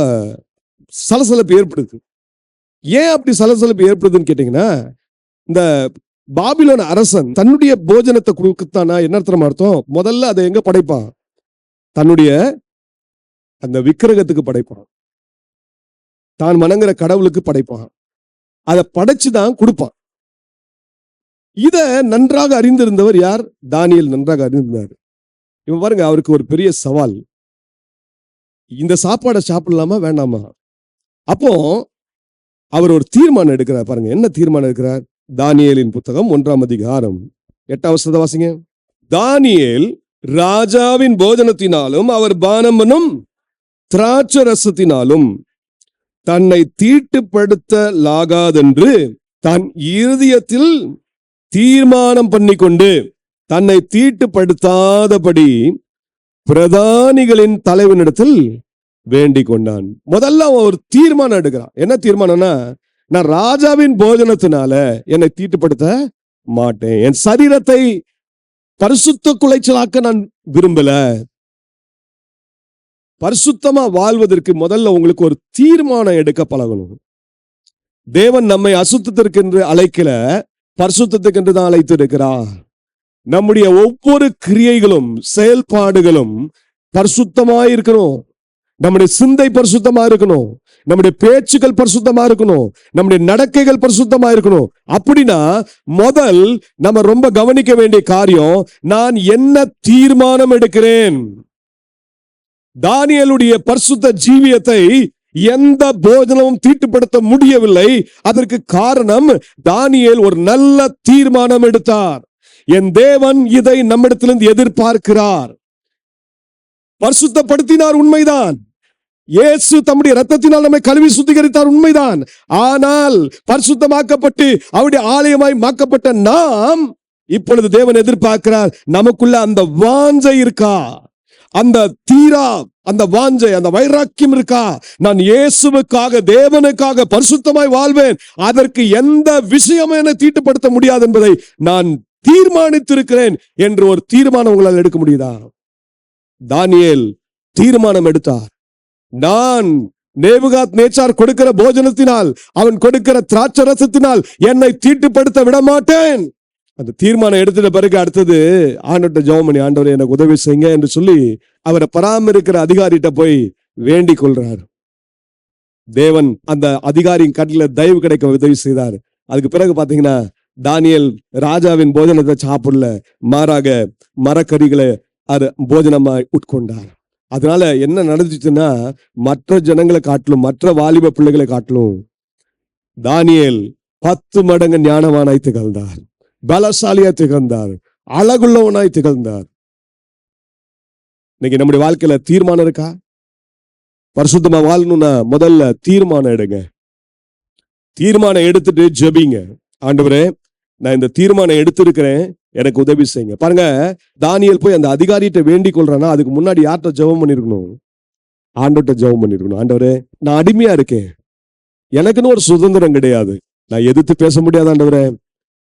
சலசலப்பு ஏற்படுது. ஏன் அப்படி சலசலப்பு ஏற்படுதுன்னு கேட்டீங்கன்னா, இந்த பாபிலோன் அரசன் தன்னுடைய போஜனத்தை கொடுக்கத்தானா என்ன அர்த்தம்? முதல்ல அதை எங்க படைப்பான்? தன்னுடைய அந்த விக்கிரகத்துக்கு படைப்பான், தான் வணங்குற கடவுளுக்கு படைப்பான். அதை படைச்சுதான் கொடுப்பான். இத நன்றாக அறிந்திருந்தவர் யார்? தானியேல் நன்றாக அறிந்திருந்தார். இவன் பாருங்க, அவருக்கு ஒரு பெரிய சவால், இந்த சாப்பாடை சாப்பிடலாமா வேண்டாமா? அப்போ அவர் ஒரு தீர்மானம் எடுக்கிறார். பாருங்க என்ன தீர்மானம் எடுக்கிறார்? தானியேலின் புத்தகம் 1ஆம் அதிகாரம் 8ஆம் வசனத்தை வாசிங்க. தானியேல் ராஜாவின் போஜனத்தினாலும் அவர் பானம் பண்ணும் திராட்சை ரசத்தினாலும் தன்னை தீட்டுப்படுத்தலாகாதென்று தன் இருதயத்தில் தீர்மானம் பண்ணிக்கொண்டு தன்னை தீட்டுப்படுத்தாதபடி பிரதானிகளின் தலைவனிடத்தில் வேண்டிக் கொண்டான். முதல்ல அவன் ஒரு தீர்மானம் எடுக்கிறான். என்ன தீர்மானம்னா, நான் ராஜாவின் போஜனத்தினால என்னை தீட்டுப்படுத்த மாட்டேன், என் சரீரத்தை பரிசுத்த குலைச்சலாக்க நான் விரும்பல. பரிசுத்தமா வாழ்வதற்கு முதல்ல உங்களுக்கு ஒரு தீர்மானம் எடுக்க பழகணும். தேவன் நம்மை அசுத்தத்திற்கு என்று அழைக்கல, பரிசுத்தத்துக்கு என்று தான் அழைத்து இருக்கிறார். நம்முடைய ஒவ்வொரு கிரியைகளும் செயல்பாடுகளும் பரிசுத்தமாய் இருக்கணும். நம்முடைய சிந்தை பரிசுத்தமா இருக்கணும், நம்முடைய பேச்சுக்கள் பரிசுத்தமா இருக்கணும், நம்முடைய நடக்கைகள் பரிசுத்தமா இருக்கணும். அப்படின்னா முதல் நம்ம ரொம்ப கவனிக்க வேண்டிய காரியம், நான் என்ன தீர்மானம் எடுக்கிறேன். தானியேலுடைய பரிசுத்த ஜீவியத்தை எந்த போஜனமும் தீட்டுப்படுத்த முடியவில்லை. அதற்கு காரணம், தானியேல் ஒரு நல்ல தீர்மானம் எடுத்தார். என் தேவன் இதை நம்மிடத்திலிருந்து எதிர்பார்க்கிறார். பரிசுத்தப்படுத்தினார், உண்மைதான். இயேசு தம்முடைய இரத்தத்தினால் நம்மை கழுவி சுத்திகரித்தார், உண்மைதான். ஆனால் பரிசுத்தமாக்கப்பட்டு அவருடைய ஆலயமாய் மாக்கப்பட்ட நாம் இப்பொழுது தேவன் எதிர்பார்க்கிறார், நமக்குள்ள அந்த வாஞ்சை இருக்கா, அந்த தீரா அந்த வாஞ்சை, அந்த வைராக்கியம் இருக்கா. நான் இயேசுவுக்காக, தேவனுக்காக பரிசுத்தமாய் வாழ்வேன், அதற்கு எந்த விஷயமும் என்னை தீட்டுப்படுத்த முடியாது என்பதை நான் தீர்மானித்திருக்கிறேன் என்று ஒரு தீர்மானம் உங்களால் எடுக்க முடியுதா? தானியேல் தீர்மானம் எடுத்தார். நான் நேபுகாத் நேச்சார் கொடுக்கிற போஜனத்தினால், அவன் கொடுக்கிற திராட்சை ரசத்தினால் என்னை தீட்டுப்படுத்த விட மாட்டேன். அந்த தீர்மானம் எடுத்துட்ட பிறகு அடுத்தது ஆண்டவர்ட்ட ஜெபம் பண்ணி, ஆண்டவரே எனக்கு உதவி செய்யுங்க என்று சொல்லி அவரை பராமரிக்கிற அதிகாரிகிட்ட போய் வேண்டிக் கொள்றார். தேவன் அந்த அதிகாரியின் கண்ணில் தயவு கிடைக்க உதவி செய்தார். அதுக்கு பிறகு பாத்தீங்கன்னா தானியேல் ராஜாவின் போஜனத்தை சாப்பிடல, மாறாக மரக்கறிகளை போஜனமாய் உட்கொண்டார். அதனால என்ன நடந்துச்சுன்னா, மற்ற ஜனங்களை காட்டிலும், மற்ற வாலிப பிள்ளைகளை காட்டிலும் தானியேல் 10 மடங்கு ஞானவானாய் திகழ்ந்தார், பலசாலியாய் திகழ்ந்தார், அழகுள்ளவனாய் திகழ்ந்தார். இன்னைக்கு நம்முடைய வாழ்க்கையில தீர்மானம் இருக்கா? பரிசுத்தமா வாழணும்னா முதல்ல தீர்மானம் எடுங்க. தீர்மானம் எடுத்துட்டு ஜெபிங்க. ஆண்டவரே, நான் இந்த தீர்மானம் எடுத்திருக்கிறேன், எனக்கு உதவி செய்யுங்க. பாருங்க, தானியேல் போய் அந்த அதிகாரிகிட்ட வேண்டிக் கொள்றானா, அதுக்கு முன்னாடி யார்கிட்ட ஜெபம் பண்ணிருக்கணும்? ஆண்டவர்கிட்ட ஜெபம் பண்ணிருக்கணும். ஆண்டவரே, நான் அடிமையா இருக்கேன், எனக்குன்னு ஒரு சுதந்திரம் கிடையாது, நான் எதிர்த்து பேச முடியாது ஆண்டவரே.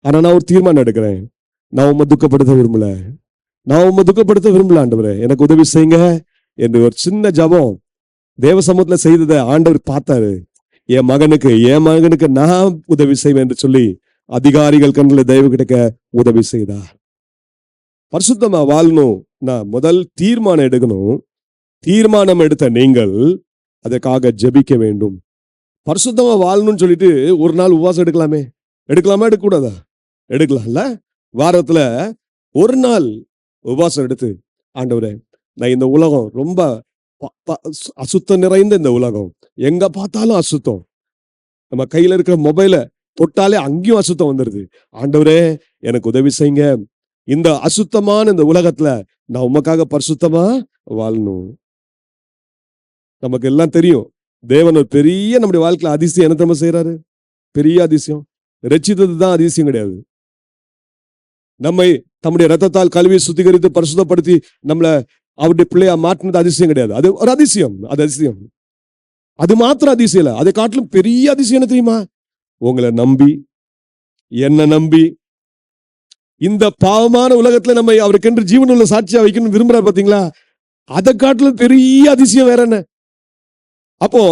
ஆனா நான் ஒரு தீர்மானம் எடுக்கிறேன், நான் உம்மை துக்கப்படுத்த விரும்பல, நான் உம்மை துக்கப்படுத்த விரும்பல ஆண்டவரே, எனக்கு உதவி செய்யுங்க என்று ஒரு சின்ன ஜெபம் தேவ சமூகத்துல செய்ததை ஆண்டவர் பார்த்தாரு. என் மகனுக்கு நான் உதவி செய்வேன் என்று சொல்லி அதிகாரிகள் கண்ணில் தயவு கிடைக்க உதவி செய்தார். பரிசுத்தமா வாழணும், நான் முதல் தீர்மானம் எடுக்கணும். தீர்மானம் எடுத்த நீங்கள் அதற்காக ஜெபிக்க வேண்டும். பரிசுத்தமா வாழணும்னு சொல்லிட்டு ஒரு நாள் உபவாசம் எடுக்கலாமா? எடுக்க கூடாதா? எடுக்கலாம்ல. வாரத்துல ஒரு நாள் உபவாசம் எடுத்து, ஆண்டவரே, நான் இந்த உலகம் ரொம்ப அசுத்தம் நிறைந்த இந்த உலகம், எங்க பார்த்தாலும் அசுத்தம், நம்ம கையில இருக்கிற மொபைல தொட்டாலே அங்கேயும் அசுத்தம் வந்துருது, ஆண்டவரே எனக்கு உதவி செய்யுங்க, இந்த அசுத்தமான இந்த உலகத்துல நான் உமக்காக பரிசுத்தமா வாழணும். நமக்கு எல்லாம் தெரியும், தேவன் ஒரு பெரிய நம்முடைய வாழ்க்கையில அதிசயம் என்ன தெரியுமா செய்யறாரு? பெரிய அதிசயம். ரட்சித்தது தான் அதிசயம் கிடையாது. நம்மை தம்முடைய ரத்தத்தால் கழுவி சுத்திகரித்து பரிசுத்தப்படுத்தி நம்மளை அவருடைய பிள்ளையா மாற்றினது அதிசயம் கிடையாது. அது ஒரு அதிசயம். அது அதிசயம். அது மாத்திரம் அதிசயம் இல்லை, அதை காட்டிலும் பெரிய அதிசயம் என்ன தெரியுமா? உங்களை நம்பி, என்ன நம்பி இந்த பாவமான உலகத்துல நம்ம அவருக்கென்று ஜீவனுள்ள சாட்சியா வைக்கணும்னு விரும்புறாரு பாத்தீங்களா? அதை காட்டிலும் பெரிய அதிசயம் வேற என்ன? அப்போ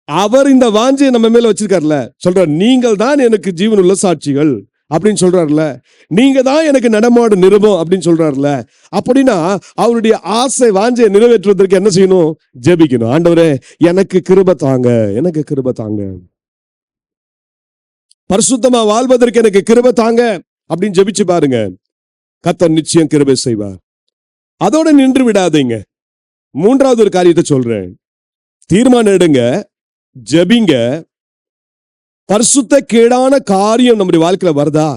அவர் இந்த வாஞ்சையை நம்ம மேல வச்சிருக்காருல, சொல்றார், நீங்கள் தான் எனக்கு ஜீவனுள்ள சாட்சிகள் அப்படின்னு சொல்றாருல, நீங்க தான் எனக்கு நடமாடு நிருபம் அப்படின்னு சொல்றாருல. அப்படின்னா அவருடைய ஆசை வாஞ்சையை நிறைவேற்றுவதற்கு என்ன செய்யணும்? ஜெபிக்கணும். ஆண்டவரே எனக்கு கிருபை தாங்க, எனக்கு கிருபை தாங்க, பரிசுத்தமா வாழ்வதற்கு எனக்கு கிருபை தாங்க அப்படின்னு ஜெபிச்சு பாருங்க, கர்த்தர் நிச்சயம் கிருபை செய்வார். அதோட நின்று விடாதீங்க. மூன்றாவது ஒரு காரியத்தை சொல்றேன். தீர்மானம் எடுங்க, ஜெபிங்க. பரிசுத்த கேடான காரியம் நம்முடைய வாழ்க்கையில வருதா?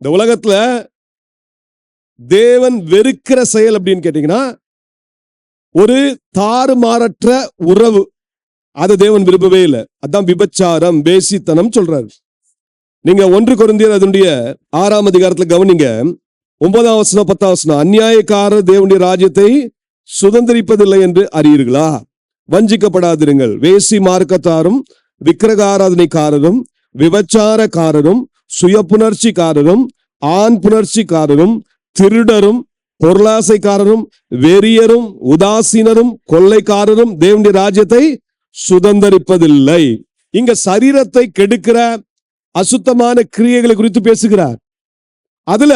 இந்த உலகத்துல தேவன் வெறுக்கிற செயல் அப்படின்னு கேட்டீங்கன்னா, ஒரு தாறுமாறற்ற உறவு, அது தேவன் விரும்பவே இல்லை. அதான் விபச்சாரம், வேசித்தனம் சொல்றாரு. நீங்க 1 கொரிந்தியர் அதனுடைய 6ஆம் அதிகாரத்துல கவனிங்க, 9ஆம் வசனம் 10ஆம் வசனம். அநியாயக்காரர் தேவனுடைய ராஜ்யத்தை சுதந்திரிப்பதில்லை என்று அறியீர்களா? வஞ்சிக்கப்படாதிருங்கள். வேசி மார்க்கத்தாரும், விக்கிரக ஆராதனைக்காரரும், விபச்சாரக்காரரும், சுய புணர்ச்சிக்காரரும், ஆண் புணர்ச்சிக்காரரும், திருடரும், பொருளாசைக்காரரும், வெறியரும், உதாசீனரும், கொள்ளைக்காரரும் தேவனுடைய ராஜ்யத்தை சுதந்திரிப்பதில்லை. இங்க சரீரத்தை கெடுக்கிற அசுத்தமான கிரியைகளை குறித்து பேசுகிறார். அதுல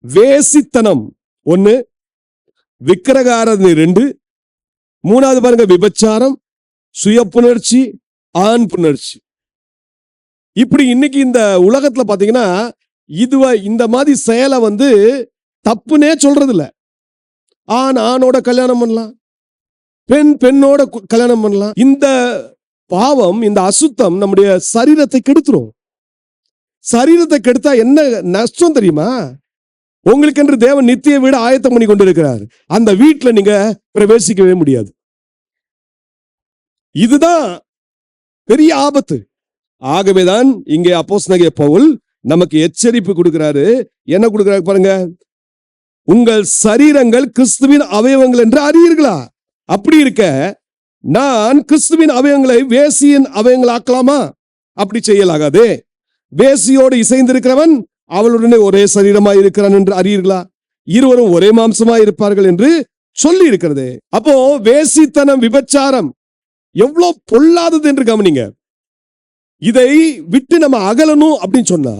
வேசித்தனம் ஒண்ணு, விக்கிரக ஆராதனை 2, 3வது பாருங்க விபச்சாரம், சுய புணர்ச்சி, ஆண் புணர்ச்சி. இப்படி இன்னைக்கு இந்த உலகத்துல பாத்தீங்கன்னா இந்த மாதிரி செயலை தப்புனே சொல்றது இல்ல. ஆண் ஆணோட கல்யாணம் பண்ணலாம், பெண் பெண்ணோட கல்யாணம் பண்ணலாம். இந்த பாவம், இந்த அசுத்தம் நம்முடைய சரீரத்தை கெடுத்துரும். சரீரத்தை கெடுத்தா என்ன நஷ்டம் தெரியுமா? உங்களுக்கு என்று தேவன் நித்திய வீடு ஆயத்தம் பண்ணி கொண்டிருக்கிறார். அந்த வீட்டுல நீங்க பிரவேசிக்கவே முடியாது. இதுதான் பெரிய ஆபத்து. ஆகவேதான் இங்கே அப்போஸ்தலனாகிய பவுல் நமக்கு எச்சரிப்பு கொடுக்கிறாரு. என்ன கொடுக்கிறாரு பாருங்க, உங்கள் சரீரங்கள் கிறிஸ்துவின் அவயவங்கள் என்று அறியீர்களா? அப்படி இருக்க நான் கிறிஸ்துவின் அவயவங்களை வேசியின் அவயங்கள் ஆக்கலாமா? அப்படி செய்யலாகாதே. வேசியோடு இசைந்திருக்கிறவன் அவளுடனே ஒரே சரீரமாய் இருக்கிறான் என்று அறியீர்களா? இருவரும் ஒரே மாம்சமாய் இருப்பார்கள் என்று சொல்லி இருக்கிறது. அப்போ வேசித்தனம், விபச்சாரம் எவ்வளவு பொல்லாதது என்று கவனிங்க. இதை விட்டு நம்ம அகலணும் அப்படின்னு சொன்னா,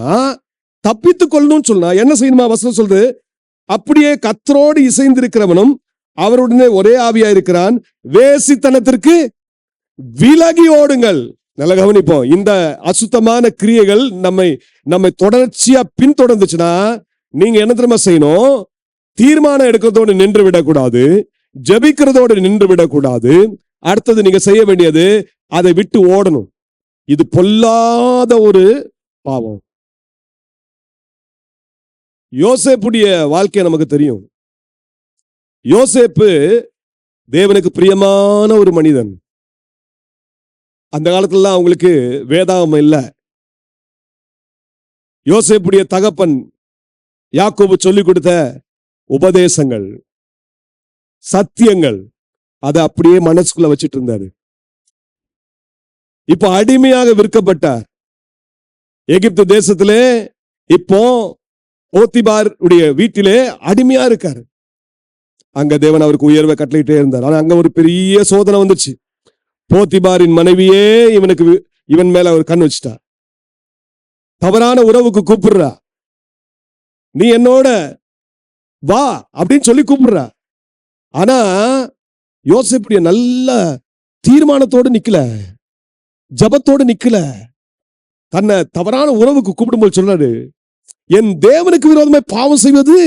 தப்பித்துக் கொள்ளணும் சொன்னா என்ன செய்யணுமா? வசனம் சொல்றது, அப்படியே கர்த்தரோடு இசைந்திருக்கிறவனும் அவருடனே ஒரே ஆவியா இருக்கிறான், வேசித்தனத்திற்கு விலகி ஓடுங்கள். நல்ல கவனிப்போம். இந்த அசுத்தமான கிரியைகள் நம்மை தொடர்ச்சியா பின்தொடர்ந்துச்சுன்னா நீங்க என்ன தெரியுமா செய்யணும்? தீர்மானம் எடுக்கிறதோடு நின்று விடக்கூடாது, ஜெபிக்கிறதோடு நின்று விடக்கூடாது. அடுத்தது நீங்க செய்ய வேண்டியது, அதை விட்டு ஓடணும். இது பொல்லாத ஒரு பாவம். யோசேப்புடைய வாழ்க்கை நமக்கு தெரியும். யோசேப்பு தேவனுக்கு பிரியமான ஒரு மனிதன். அந்த காலத்துல அவங்களுக்கு வேதாகமம் இல்ல. யோசேப்புடைய தகப்பன் யாக்கோபு சொல்லிக் கொடுத்த உபதேசங்கள், சத்தியங்கள், அதை அப்படியே மனசுக்குள்ள வச்சிட்டு இருந்தாரு. இப்போ அடிமையாக விற்கப்பட்டார். எகிப்து தேசத்திலே இப்போ போத்திபார் உடைய வீட்டிலே அடிமையா இருக்காரு. அங்க தேவன் அவருக்கு உயர்வை கட்டளையிட்டே இருந்தார். ஆனா அங்க ஒரு பெரிய சோதனை வந்துச்சு. போத்திபாரின் மனைவியே இவன் மேல அவர் கண் வச்சுட்டா. தவறான உறவுக்கு கூப்பிடுறா. நீ என்னோட வா அப்படின்னு சொல்லி கூப்பிடுறா. ஆனா யோசேப்புடைய நல்ல தீர்மானத்தோடு நிக்கல, ஜபத்தோடு நிக்கல. தன்னை தவறான உறவுக்கு கூப்பிடும்போது சொல்றாரு, என் தேவனுக்கு விரோதமாய் பாவம் செய்வது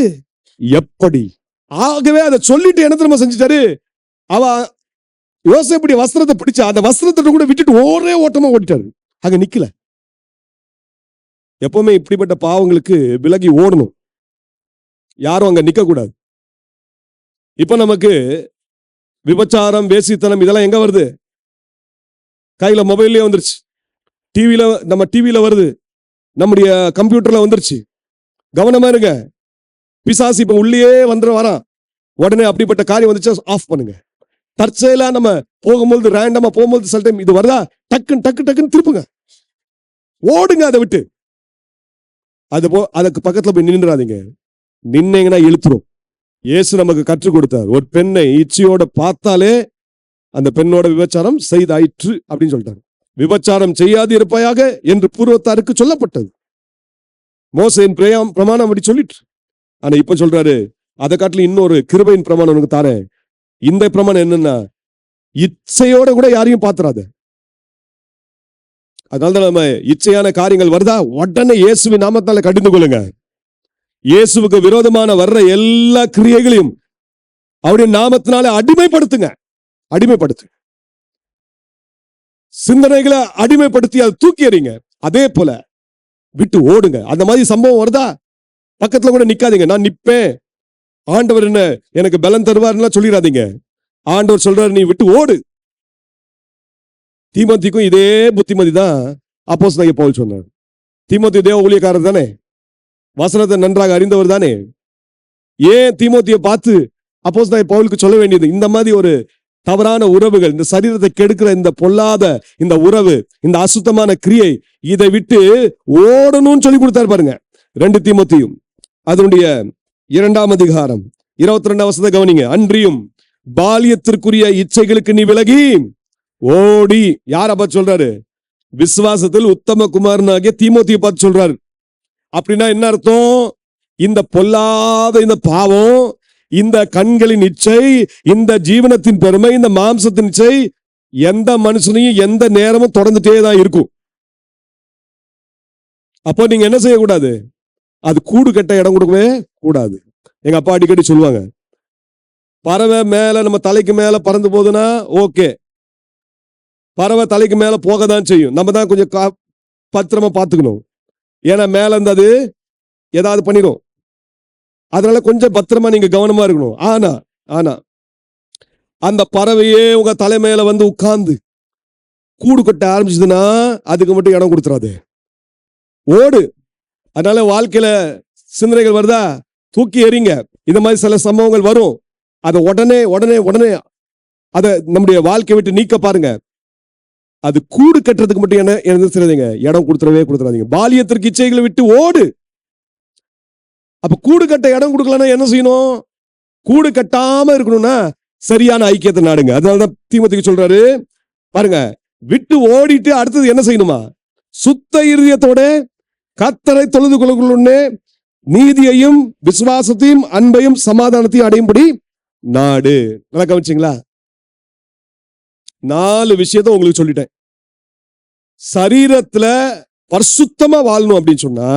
எப்படி? ஆகவே அதை சொல்லிட்டு என்ன தெரியுமா செஞ்சிட்டாரு? அவ யோசேப்புடைய வஸ்திரத்தை பிடிச்சா, அந்த வஸ்திரத்தை கூட விட்டுட்டு ஒரே ஓட்டமா ஓடிட்டாரு. அங்க நிக்கல. எப்பவுமே இப்படிப்பட்ட பாவங்களுக்கு விலகி ஓடணும், யாரும் அங்க நிக்க கூடாது. இப்ப நமக்கு விபச்சாரம், வேசித்தனம் இதெல்லாம் எங்க வருது? கையில மொபைல்லயே வந்துருச்சு, நம்ம டிவியில வருது, நம்முடைய கம்ப்யூட்டர்ல வந்துருச்சு. கவனமா இருங்க. பிசாசு இப்ப உள்ளே வரான். உடனே அப்படிப்பட்ட காரியம் வந்துச்சு, ஆஃப் பண்ணுங்க. தற்செயலா நம்ம போகும்போது, ரேண்டமா போகும்போது சில டைம் இது வருதா, டக்குன்னு திருப்புங்க, ஓடுங்க அதை விட்டு. அதுக்கு பக்கத்துல போய் நின்றாதீங்க. நின்னீங்கன்னா இழுத்துரும். இயேசு நமக்கு கற்றுக் கொடுத்தார், ஒரு பெண்ணை இச்சையோட பார்த்தாலே அந்த பெண்ணோட விபச்சாரம் செய்தாயிற்று அப்படின்னு சொல்லிட்டாரு. விபச்சாரம் செய்யாது இருப்பாயாக என்று பூர்வத்தாருக்கு சொல்லப்பட்டது. மோசேயின் பிரமாணம் அப்படி சொல்லிட்டு. ஆனா இப்ப சொல்றாரு, அதை காட்டிலும் இன்னொரு கிருபையின் பிரமாணம் உனக்கு தாரேன். இந்த பிரமாணம் என்னன்னா, இச்சையோட கூட யாரையும் பாத்துறாத. அதனாலதான் நம்ம இச்சையான காரியங்கள் வருதா, உடனே இயேசுவின் நாமத்தால கடிந்து கொள்ளுங்க. இயேசுவுக்கு விரோதமான வர்ற எல்லா கிரியைகளையும் அவருடைய நாமத்தினால அடிமைப்படுத்துங்க. சிந்தனைகளை அடிமைப்படுத்தி அதை தூக்கி எறிங்க. அதே போல விட்டு ஓடுங்க. அந்த மாதிரி சம்பவம் வருதா, பக்கத்துல கூட நிக்காதீங்க. நான் நிப்பேன், ஆண்டவர் என்ன எனக்கு பலன் தருவார்லாம் சொல்லிடாதீங்க. ஆண்டவர் சொல்றாரு, நீ விட்டு ஓடு. தீமோத்திக்கும் இதே புத்திமதி தான் அப்போஸ்தலனாகிய பவுல் சொன்னார். தீமோத்தி தேவ ஊழியக்காரர் தானே, வசனத்தை நன்றாக அறிந்தவர் தானே. ஏன் தீமோத்தியை பார்த்து அப்போஸ்தலனாகிய பவுலுக்கு சொல்ல வேண்டியது, இந்த மாதிரி ஒரு தவறான உறவுகள், இந்த சரீரத்தை கெடுக்கிற இந்த பொல்லாத இந்த உறவு, இந்த அசுத்தமான கிரியை, இதை விட்டு ஓடணும்னு சொல்லி கொடுத்தாரு பாருங்க. 2 தீமோத்தியும் அதனுடைய 2ஆம் அதிகாரம் 22ஆம் வசனத்தை கவனிங்க. அன்றியும் பாலியத்திற்குரிய இச்சைகளுக்கு நீ விலகி ஓடி. யார் அப்ப சொல்றாரு? விசுவாசத்தில் உத்தம குமாரனாகிய தீமோத்தியை பார்த்து சொல்றாரு. அப்படின்னா என்ன அர்த்தம்? இந்த பொல்லாத இந்த பாவம், இந்த கண்களின் இச்சை, இந்த ஜீவனத்தின் பெருமை, இந்த மாம்சத்தின் இச்சை எந்த மனுஷனையும் எந்த நேரமும் தொடர்ந்துட்டே தான் இருக்கும். அப்போ நீங்க என்ன செய்யக்கூடாது? அது கூடு கட்ட இடம் கொடுக்கவே கூடாது. எங்க அப்பா அடிக்கடி சொல்லுவாங்க, பறவை மேல நம்ம தலைக்கு மேல பறந்து போகுதுன்னா ஓகே, பறவை தலைக்கு மேல போக தான் செய்யும். நம்ம தான் கொஞ்சம் பத்திரமா பார்த்துக்கணும். ஏன்னா மேல இருந்து அது ஏதாவது பண்ணிடும். அதனால கொஞ்சம் பத்திரமா நீங்க கவனமா இருக்கணும். ஆனா அந்த பறவையே உங்க தலை மேல வந்து உட்கார்ந்து கூடு கட்ட ஆரம்பிச்சதுன்னா அதுக்கு மட்டும் இடம் கொடுத்துறாது, ஓடு. அதனால வாழ்க்கையில சிந்தனைகள் வருதா, தூக்கி எறிங்க. இந்த மாதிரி சில சம்பவங்கள் வரும். அதை உடனே அதை நம்முடைய வாழ்க்கை விட்டு நீக்க பாருங்க. அது கூடு கட்டுறதுக்கு மட்டும் என்ன செய்யாதீங்க, இடம் கொடுத்துறாதீங்க. பாலியத்திற்கு இச்சைகளை விட்டு ஓடு. அப்ப கூடு கட்ட இடம் கொடுக்கலன்னா என்ன செய்யணும்? கூடு கட்டாம இருக்கணும்னா சரியான ஐக்கியத்தை நாடுங்க. அதனாலதான் தீமோத்தேயுக்கு சொல்றாரு பாருங்க, விட்டு ஓடிட்டு அடுத்தது என்ன செய்யணுமா? சுத்த இருதயத்தோட கர்த்தரை தொழுது கொள்ளுன்னு நீதியையும் விசுவாசத்தையும் அன்பையும் சமாதானத்தையும் அடையும்படி நாடு. நல்லா கவனிச்சீங்களா? 4 விஷயத்தை உங்களுக்கு சொல்லிட்டேன். சரீரத்துல பரிசுத்தமா வாழணும் அப்படின்னு சொன்னா,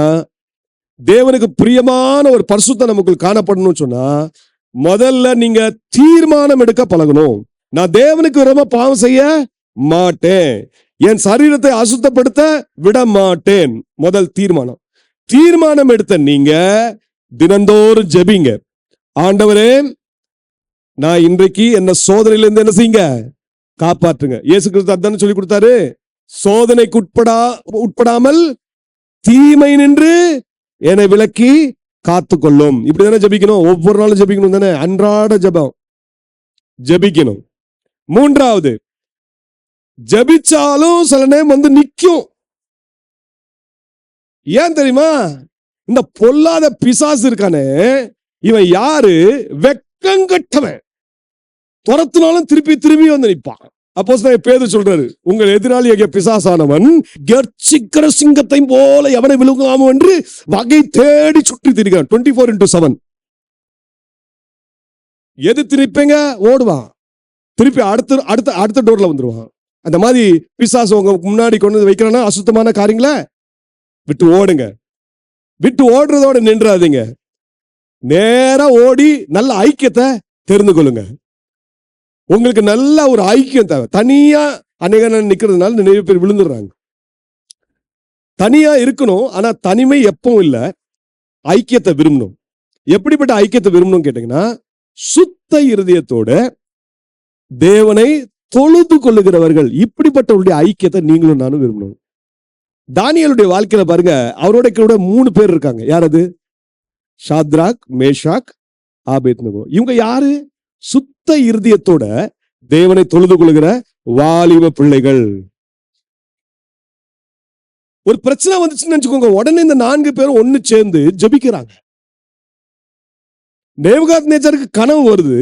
தேவனுக்கு பிரியமான ஒரு பரிசுத்தம் நமக்கு காணப்படணும்னு சொன்னா, முதல்ல நீங்க தீர்மானம் எடுக்க பழகணும். நான் தேவனுக்கு விரோதமா பாவம் செய்ய மாட்டேன், என் சரீரத்தை அசுத்தப்படுத்த விட மாட்டேன். முதல் தீர்மானம் எடுத்த நீங்க தினந்தோறும் ஜெபிங்க, ஆண்டவரே நான் இன்றைக்கு என்ன சோதனையில இருந்து என்ன செய்யுங்க, காப்பாற்றுங்க. இயேசு கிறிஸ்து அதான் சொல்லி கொடுத்தாரு, சோதனைக்கு உட்படாமல் தீமை நின்று என்னை விலக்கி காத்துக்கொள்ளும். இப்படிதானே ஜெபிக்கணும், ஒவ்வொரு நாளும் ஜெபிக்கணும் தானே, அன்றாட ஜெபம் ஜெபிக்கணும். 3வது, ஜெபிச்சாலும் சில நேரம் வந்து நிக்கும். ஏன் தெரியுமா? இந்த பொல்லாத பிசாசு இருக்கானே, இவன் யாரு? வெக்கங்கட்டவன். துரத்துனாலும் திருப்பி வந்து நிற்பான். அப்போஸ்தலன் பேதுரு சொல்றாரு, உங்கள் எதிராளியாகிய பிசாசானவன் கர்ச்சிக்கிற சிங்கத்தை போல எவனை விழுங்காமோ என்று வகை தேடி சுற்றி திரிகிறான். 24/7 எதிர்த்து நிற்பீங்க, ஓடுவான், திருப்பி அடுத்த டோர்ல வந்துருவான். அந்த மாதிரி பிசாசு உங்க முன்னாடி கொண்டு வைக்கிறானா அசுத்தமான காரியங்களை விட்டு ஓடுங்க. விட்டு ஓடுறதோட நின்றாதீங்க, நேரா ஓடி நல்ல ஐக்கியத்தை தெரிந்து கொள்ளுங்க. உங்களுக்கு நல்ல ஒரு ஐக்கியம் தேவை. தனியா அநேக நிக்கிறதுனால நிறைய பேர் விழுந்துடுறாங்க. தனியா இருக்கணும், ஆனா தனிமை எப்பவும் இல்ல, ஐக்கியத்தை விரும்பணும். எப்படிப்பட்ட ஐக்கியத்தை விரும்பணும் கேட்டீங்கன்னா, சுத்த இருதயத்தோட தேவனை தொழுது கொள்ளுகிறவர்கள், இப்படிப்பட்டவருடைய ஐக்கியத்தை நீங்களும் நானும் விரும்பணும். தானியேலுடைய வாழ்க்கையில பாருங்க, அவரோட கூட 3 பேர் இருக்காங்க. யார் அது? Shadrach, Meshach, Abednego. இவங்க யாரு? சுத்த இருதயத்தோட தேவனை தொழுது கொள்ளுகிற வாலிப பிள்ளைகள். ஒரு பிரச்சனை வந்துச்சுன்னு நினைச்சுக்கோங்க, உடனே இந்த 4 பேரும் ஒண்ணு சேர்ந்து ஜெபிக்கிறாங்க. நேபுகாத்நேச்சாருக்கு கனவு வருது,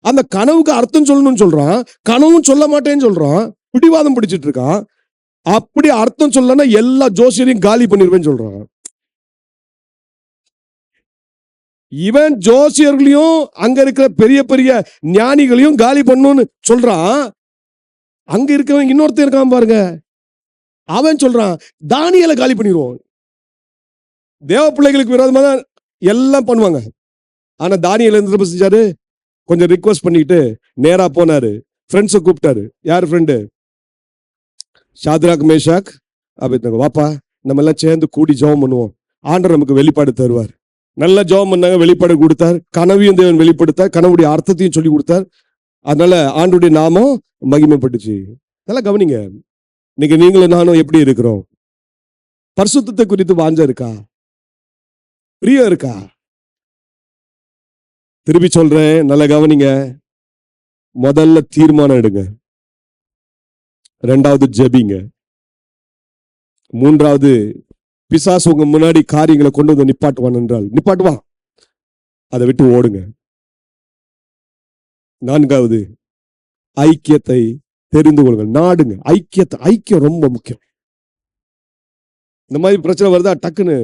அந்த கனவுக்கு அர்த்தம் சொல்லணும்னு சொல்றான், கனவும் சொல்ல மாட்டேன்னு சொல்றான், பிடிவாதம் பிடிச்சிட்டு இருக்கான். அப்படி அர்த்தம் சொல்லனா எல்லா ஜோசியரையும் காலி பண்ணிருவேன்னு சொல்றான். இவன் ஜோசியர்களையும் அங்க இருக்கிற பெரிய பெரிய ஞானிகளையும் காலி பண்ணணும்னு சொல்றான். அங்க இருக்கவன் இன்னொருத்தன் இருக்கான் பாருங்க, அவன் சொல்றான் தானியேலை காலி பண்ணிடுவோம். தேவ பிள்ளைகளுக்கு விரோதமா தான் எல்லாம் பண்ணுவாங்க. ஆனா தானியேல் என்ன செஞ்சாரு? கொஞ்சம் ரிக்வெஸ்ட் பண்ணிட்டு நேரா போனாரு, ஃப்ரெண்ட்ஸை கூப்பிட்டாரு. யார் ஃப்ரெண்டு? Shadrach, Meshach, Abednego. வாப்பா, நம்ம எல்லாம் சேர்ந்து கூடி ஜெபம் பண்ணுவோம், ஆண்டவர் நமக்கு வெளிப்பாடு தருவார். நல்ல ஜெபம் பண்ணாங்க, வெளிப்பாடு கொடுத்தார். கனவையும் தேவன் வெளிப்படுத்தார், கனவுடைய அர்த்தத்தையும் சொல்லி கொடுத்தார். அதனால ஆண்டவருடைய நாமம் மகிமைப்பட்டுச்சு. நல்லா கவனிங்க, இன்னைக்கு நீங்களும் நானும் எப்படி இருக்கிறோம்? பரிசுத்தத்தை குறித்து வாஞ்சை இருக்கா? பிரியம் இருக்கா? திருப்பி சொல்றேன், நல்லா கவனிங்க. முதல்ல தீர்மானம் எடுங்க, 2வது ஜெபிங்க, 3வது பிசாசு உங்க முன்னாடி காரியங்களை கொண்டு வந்து நிப்பாட்டுவான் என்றால் நிப்பாட்டுவான், அதை விட்டு ஓடுங்க. 4வது ஐக்கியத்தை தெரிந்து கொள்ளுங்கள், நாடுங்க. ஐக்கியம் ரொம்ப முக்கியம். இந்த மாதிரி பிரச்சனை வருதா, டக்குன்னு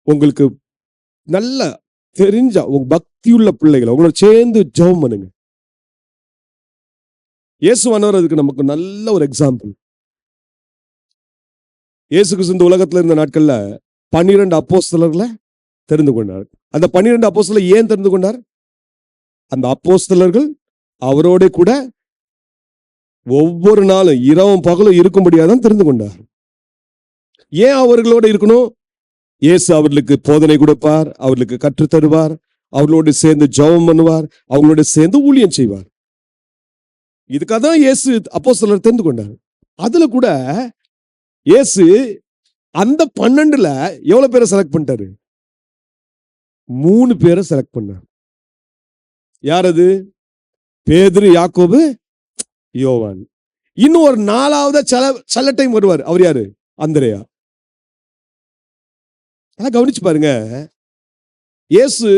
உங்களுக்கு நல்ல தெரிஞ்ச உங்க பக்தியுள்ள பிள்ளைகளை உங்களோட சேர்ந்து ஜெபம் பண்ணுங்க. இயேசுவானவர் அதுக்கு நமக்கு நல்ல ஒரு எக்ஸாம்பிள். இயேசு கிறிஸ்து இந்த உலகத்துல இருந்த நாட்கள்ல 12 அப்போஸ்தலர்களை தெரிந்து கொண்டார். அந்த 12 அப்போஸ்தலர் ஏன் தெரிந்து கொண்டார்? அந்த அப்போஸ்தலர்கள் அவரோட கூட ஒவ்வொரு நாளும் இரவும் பகலும் இருக்கும்படியாதான் தெரிந்து கொண்டார். ஏன் அவர்களோட இருக்கணும்? இயேசு அவர்களுக்கு போதனை கொடுப்பார், அவர்களுக்கு கற்றுத் தருவார், அவர்களோடு சேர்ந்து ஜெபம் பண்ணுவார், அவங்களோட சேர்ந்து ஊழியம் செய்வார். இதுக்காக தான் இயேசு அப்போஸ்தலர் தெரிந்து கொண்டார். அதுல கூட இயேசு அந்த 12ல எவ்வளவு பேரை செலக்ட் பண்ணிட்டாரு? 3 பேரை செலக்ட் பண்ணார். யார் அது? பேதுரு, யாக்கோபு, யோவான். இன்னும் ஒரு 4வது சில டைம் வருவார். அவர் யாரு? அந்திரேயா. கவனிச்சு பாருங்க. இயேசு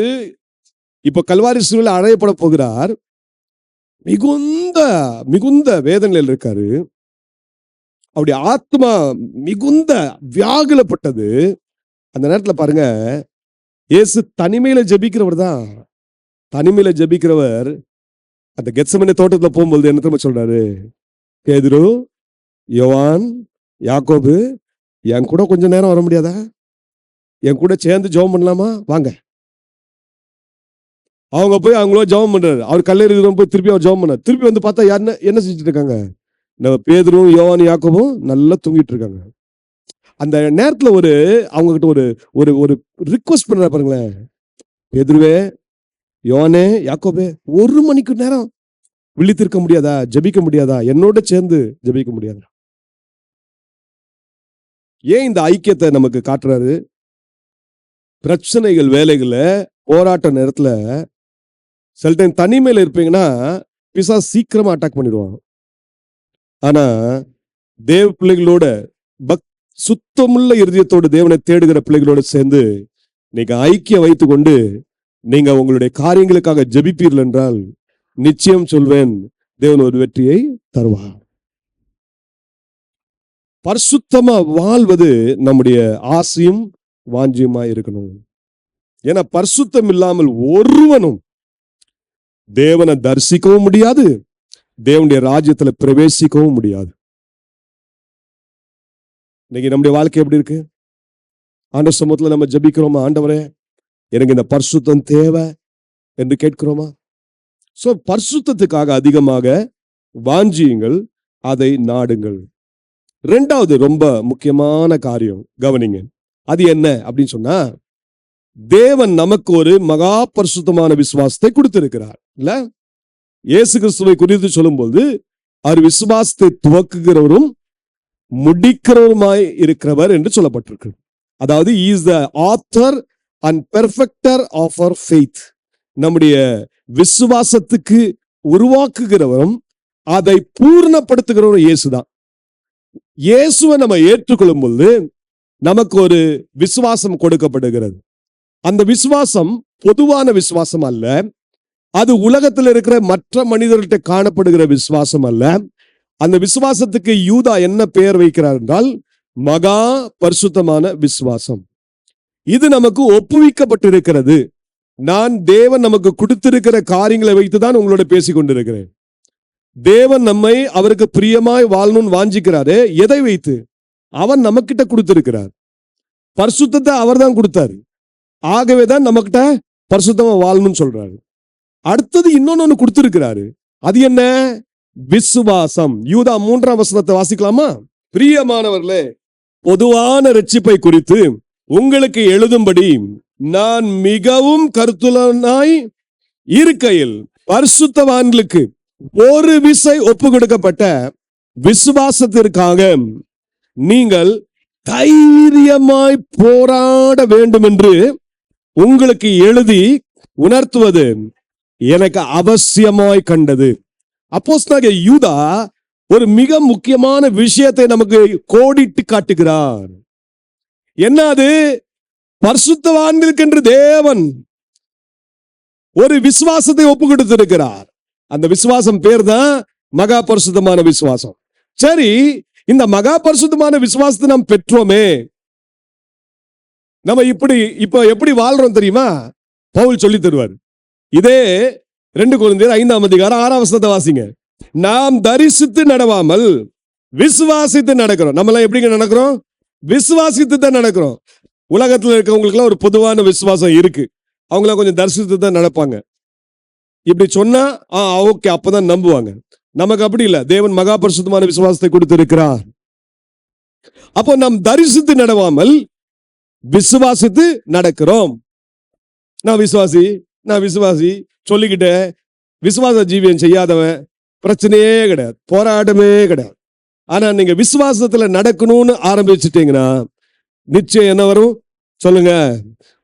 இப்ப கல்வாரி சிலுவையில் அறையப்பட போகிறார். மிகுந்த மிகுந்த வேதனையில் இருக்காரு. அவருடைய ஆத்மா மிகுந்த வியாகுலப்பட்டது. அந்த நேரத்துல பாருங்க, இயேசு தனிமையில ஜெபிக்கிறவர் தான். தனிமையில ஜெபிக்கிறவர் அந்த கெத்செமனே தோட்டத்துல போகும்போது என்ன தெரியுமா சொல்றாரு? பேதுரு, யோவான், யாக்கோபு, என் கூட கொஞ்ச நேரம் வர முடியாதா? என் கூட சேர்ந்து ஜெபம் பண்ணலாமா? வாங்க. அவங்க போய் அவங்களோ ஜெபம் பண்றாரு. அவர் கல்லறை போய் திருப்பி அவர் ஜெபம் பண்ணார். திருப்பி வந்து பார்த்தா யாருன்னு என்ன செஞ்சுட்டு இருக்காங்க? நம்ம பேதுரும், யோவான், யாக்கோபும் நல்லா தூங்கிட்டு இருக்காங்க. அந்த நேரத்துல அவங்க கிட்ட ஒரு ஒரு ரிக்வெஸ்ட் பண்ற பாருங்களேன். பேதுருவே, யோவானே, யாக்கோபே, 1 மணிக்கு நேரம் விழித்திருக்க முடியாதா? ஜெபிக்க முடியாதா? என்னோட சேர்ந்து ஜெபிக்க முடியாதா? ஏன் இந்த ஐக்கியத்தை நமக்கு காட்டுறாரு? பிரச்சனைகள், வேலைகள, போராட்ட நேரத்துல சில டைம் தனிமையில இருப்பீங்கன்னா பிசாசு சீக்கிரமா அட்டாக் பண்ணிடுவாங்க. ஆனா தேவ பிள்ளைகளோட சுத்தமுள்ள இருதயத்தோடு தேவனை தேடுகிற பிள்ளைகளோட சேர்ந்து நீங்க ஐக்கியம் வைத்துக் கொண்டு நீங்க உங்களுடைய காரியங்களுக்காக ஜெபிப்பீர்கள் என்றால் நிச்சயம் சொல்வேன், தேவன் ஒரு வெற்றியை தருவார். பரிசுத்தமா வாழ்வது நம்முடைய ஆசையும் வாஞ்சியுமா இருக்கணும். ஏன்னா பரிசுத்தம் இல்லாமல் ஒருவனும் தேவனை தரிசிக்கவும் முடியாது, தேவனுடைய ராஜ்யத்துல பிரவேசிக்கவும் முடியாது. இன்னைக்கு நம்முடைய வாழ்க்கை எப்படி இருக்கு? ஆண்டவர் சமூகத்துல நம்ம ஜெபிக்கிறோமா? ஆண்டவரே, எனக்கு இந்த பரிசுத்தம் தேவை என்று கேட்கிறோமா? சோ பரிசுத்தத்துக்காக அதிகமாக வாஞ்சியுங்கள், அதை நாடுங்கள். 2வது ரொம்ப முக்கியமான காரியம் கவனிங்க. அது என்ன அப்படின்னு சொன்னா, தேவன் நமக்கு ஒரு மகா பரிசுத்தமான விசுவாசத்தை கொடுத்திருக்கிறார். இல்ல, இயேசு கிறிஸ்துவை குறித்து சொல்லும்போது அவர் விசுவாசத்தை துவக்குகிறவரும் முடிக்கிறவருமாய் இருக்கிறவர் என்று சொல்லப்பட்டிருக்கு. அதாவது he is the author and perfecter of our faith. நம்முடைய விசுவாசத்துக்கு உருவாக்குகிறவரும் அதை பூர்ணப்படுத்துகிறவரும் இயேசுதான். இயேசுவை நம்ம ஏற்றுக்கொள்ளும் பொழுது நமக்கு ஒரு விசுவாசம் கொடுக்கப்படுகிறது. அந்த விசுவாசம் பொதுவான விசுவாசம் அல்ல, அது உலகத்தில் இருக்கிற மற்ற மனிதர்கிட்ட காணப்படுகிற விசுவாசம் அல்ல. அந்த விசுவாசத்துக்கு யூதா என்ன பெயர் வைக்கிறார் என்றால் மகா பரிசுத்தமான விசுவாசம். இது நமக்கு ஒப்புவிக்கப்பட்டிருக்கிறது. நான் தேவன் நமக்கு கொடுத்திருக்கிற காரியங்களை வைத்துதான் உங்களோட பேசிக் கொண்டிருக்கிறேன். தேவன் நம்மை அவருக்கு பிரியமாய் வாழணும்னு வாஞ்சிக்கிறாரு. எதை வைத்து? அவன் நமக்கிட்ட கொடுத்திருக்கிறார். பரிசுத்தத்தை அவர் தான் கொடுத்தாரு. ஆகவேதான் நமக்கிட்ட பரிசுத்தமா வாழணும்னு சொல்றாரு. அடுத்தது இன்னொன்னு கொடுத்திருக்கிறாரு. அது என்ன? விசுவாசம். யூதா 3ஆம் வசனத்தை வாசிக்கலாமா? பிரியமானவர்களே, பொதுவான இரட்சிப்பை குறித்து உங்களுக்கு எழுதும்படி நான் மிகவும் கருத்துள்ளவனாய் இருக்கையில் பரிசுத்தவான்களுக்கு ஒரு விசை ஒப்பு கொடுக்கப்பட்ட விசுவாசத்திற்காக நீங்கள் தைரியமாய் போராட வேண்டும் என்று உங்களுக்கு எழுதி உணர்த்துவது எனக்கு அவசியமாய் கண்டது. அப்போஸ்தலனாகிய யூதா ஒரு மிக முக்கியமான விஷயத்தை நமக்கு கோடிட்டு காட்டுகிறார். என்ன அது? பரிசுத்தவான்களுக்கு என்று தேவன் ஒரு விசுவாசத்தை ஒப்பு கொடுத்திருக்கிறார். அந்த விசுவாசம் பேர் தான் மகா பரிசுத்தமான விசுவாசம். சரி, இந்த மகா பரிசுத்தமான விசுவாசத்தை நாம் பெற்றோமே, நம்ம இப்ப எப்படி வாழ்றோம் தெரியுமா? பவுல் சொல்லி தருவார். இதே 2 கொரிந்தியர் 5ஆம் அதிகாரம் 6ஆம் வசனத்தை வாசிங்க. நாம் தரிசித்து நடவாமல் விசுவாசித்து நடக்கிறோம். நம்மளாம் எப்படிங்க நடக்கிறோம்? விசுவாசித்து தான் நடக்கிறோம். உலகத்துல இருக்கவங்களுக்கு எல்லாம் ஒரு பொதுவான விசுவாசம் இருக்கு. அவங்களாம் கொஞ்சம் தரிசித்து தான் நடப்பாங்க. இப்படி சொன்னா ஓகே, அப்பதான் நம்புவாங்க. நமக்கு அப்படி இல்ல. தேவன் மகா பரிசுத்தமான விசுவாசத்தை கொடுத்திருக்கிறார். அப்போ நாம் தரிசித்து நடவாமல் விசுவாசித்து நடக்கிறோம். நான் விசுவாசி சொல்லிக்கிட்டு விசுவாச ஜீவியம் செய்யாதவன் பிரச்சனையே கிடையாது, போராட்டமே கிடையாது. ஆனா நீங்க விசுவாசத்துல நடக்கணும்னு ஆரம்பிச்சுட்டீங்கன்னா நிச்சயம் என்ன வரும் சொல்லுங்க?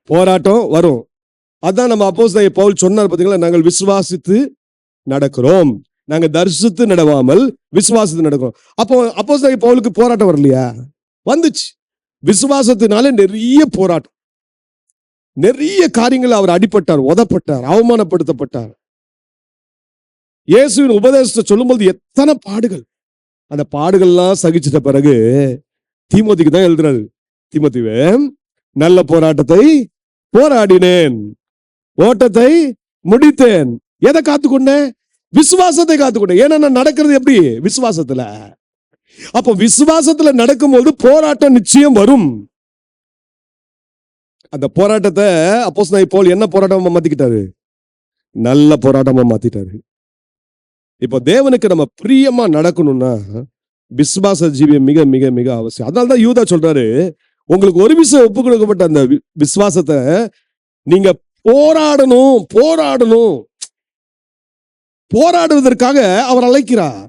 போராட்டம் வரும். அதான் நம்ம அப்போஸ்தலனாகிய பவுல் சொன்னார் பாத்தீங்களா, நாங்கள் விசுவாசித்து நடக்கிறோம். நாங்க தரிசித்து நடவாமல் விசுவாசித்து நடக்கிறோம். அப்போ அப்போஸ்தலனாகிய பவுலுக்கு போராட்டம் வரலையா? வந்துச்சு. விசுவாசத்தினால நிறைய போராட்டம், நிறைய காரியங்கள் அவர் அடிபட்டார், உதப்பட்டார், அவமானப்படுத்தப்பட்டார். இயேசுவின் உபதேசத்தை சொல்லும்போது எத்தனை பாடுகள். அந்த பாடுகள்லாம் சகிச்சிட்ட பிறகு தீமோத்திக்கு தான் எழுதுறாரு. தீமோத்திவே, நல்ல போராட்டத்தை போராடினேன், ஓட்டத்தை முடித்தேன். எதை காத்துக்கொண்டேன்? விசுவாசத்தை காத்துக்கொண்டேன். ஏன்னா நான் நடக்கிறது எப்படி? விசுவாசத்துல. அப்போ விசுவாசத்துல நடக்கும்போது போராட்டம் நிச்சயம் வரும். அந்த போராட்டத்தை அப்போஸ்தலனாகிய பவுல் என்ன போராட்டமா மாத்திக்கிட்டாரு? நல்ல போராட்டமா மாத்திட்டாரு. இப்போ தேவனுக்கு நம்ம பிரியமா நடக்கணும்னா விசுவாச ஜீவியம் மிக மிக மிக அவசியம். அதனாலதான் யூதா சொல்றாரு, உங்களுக்கு ஒரு விஷயம் ஒப்பு கொடுக்கப்பட்ட அந்த விசுவாசத்தை நீங்க போராடணும். போராடுவதற்காக அவர் அழைக்கிறார்.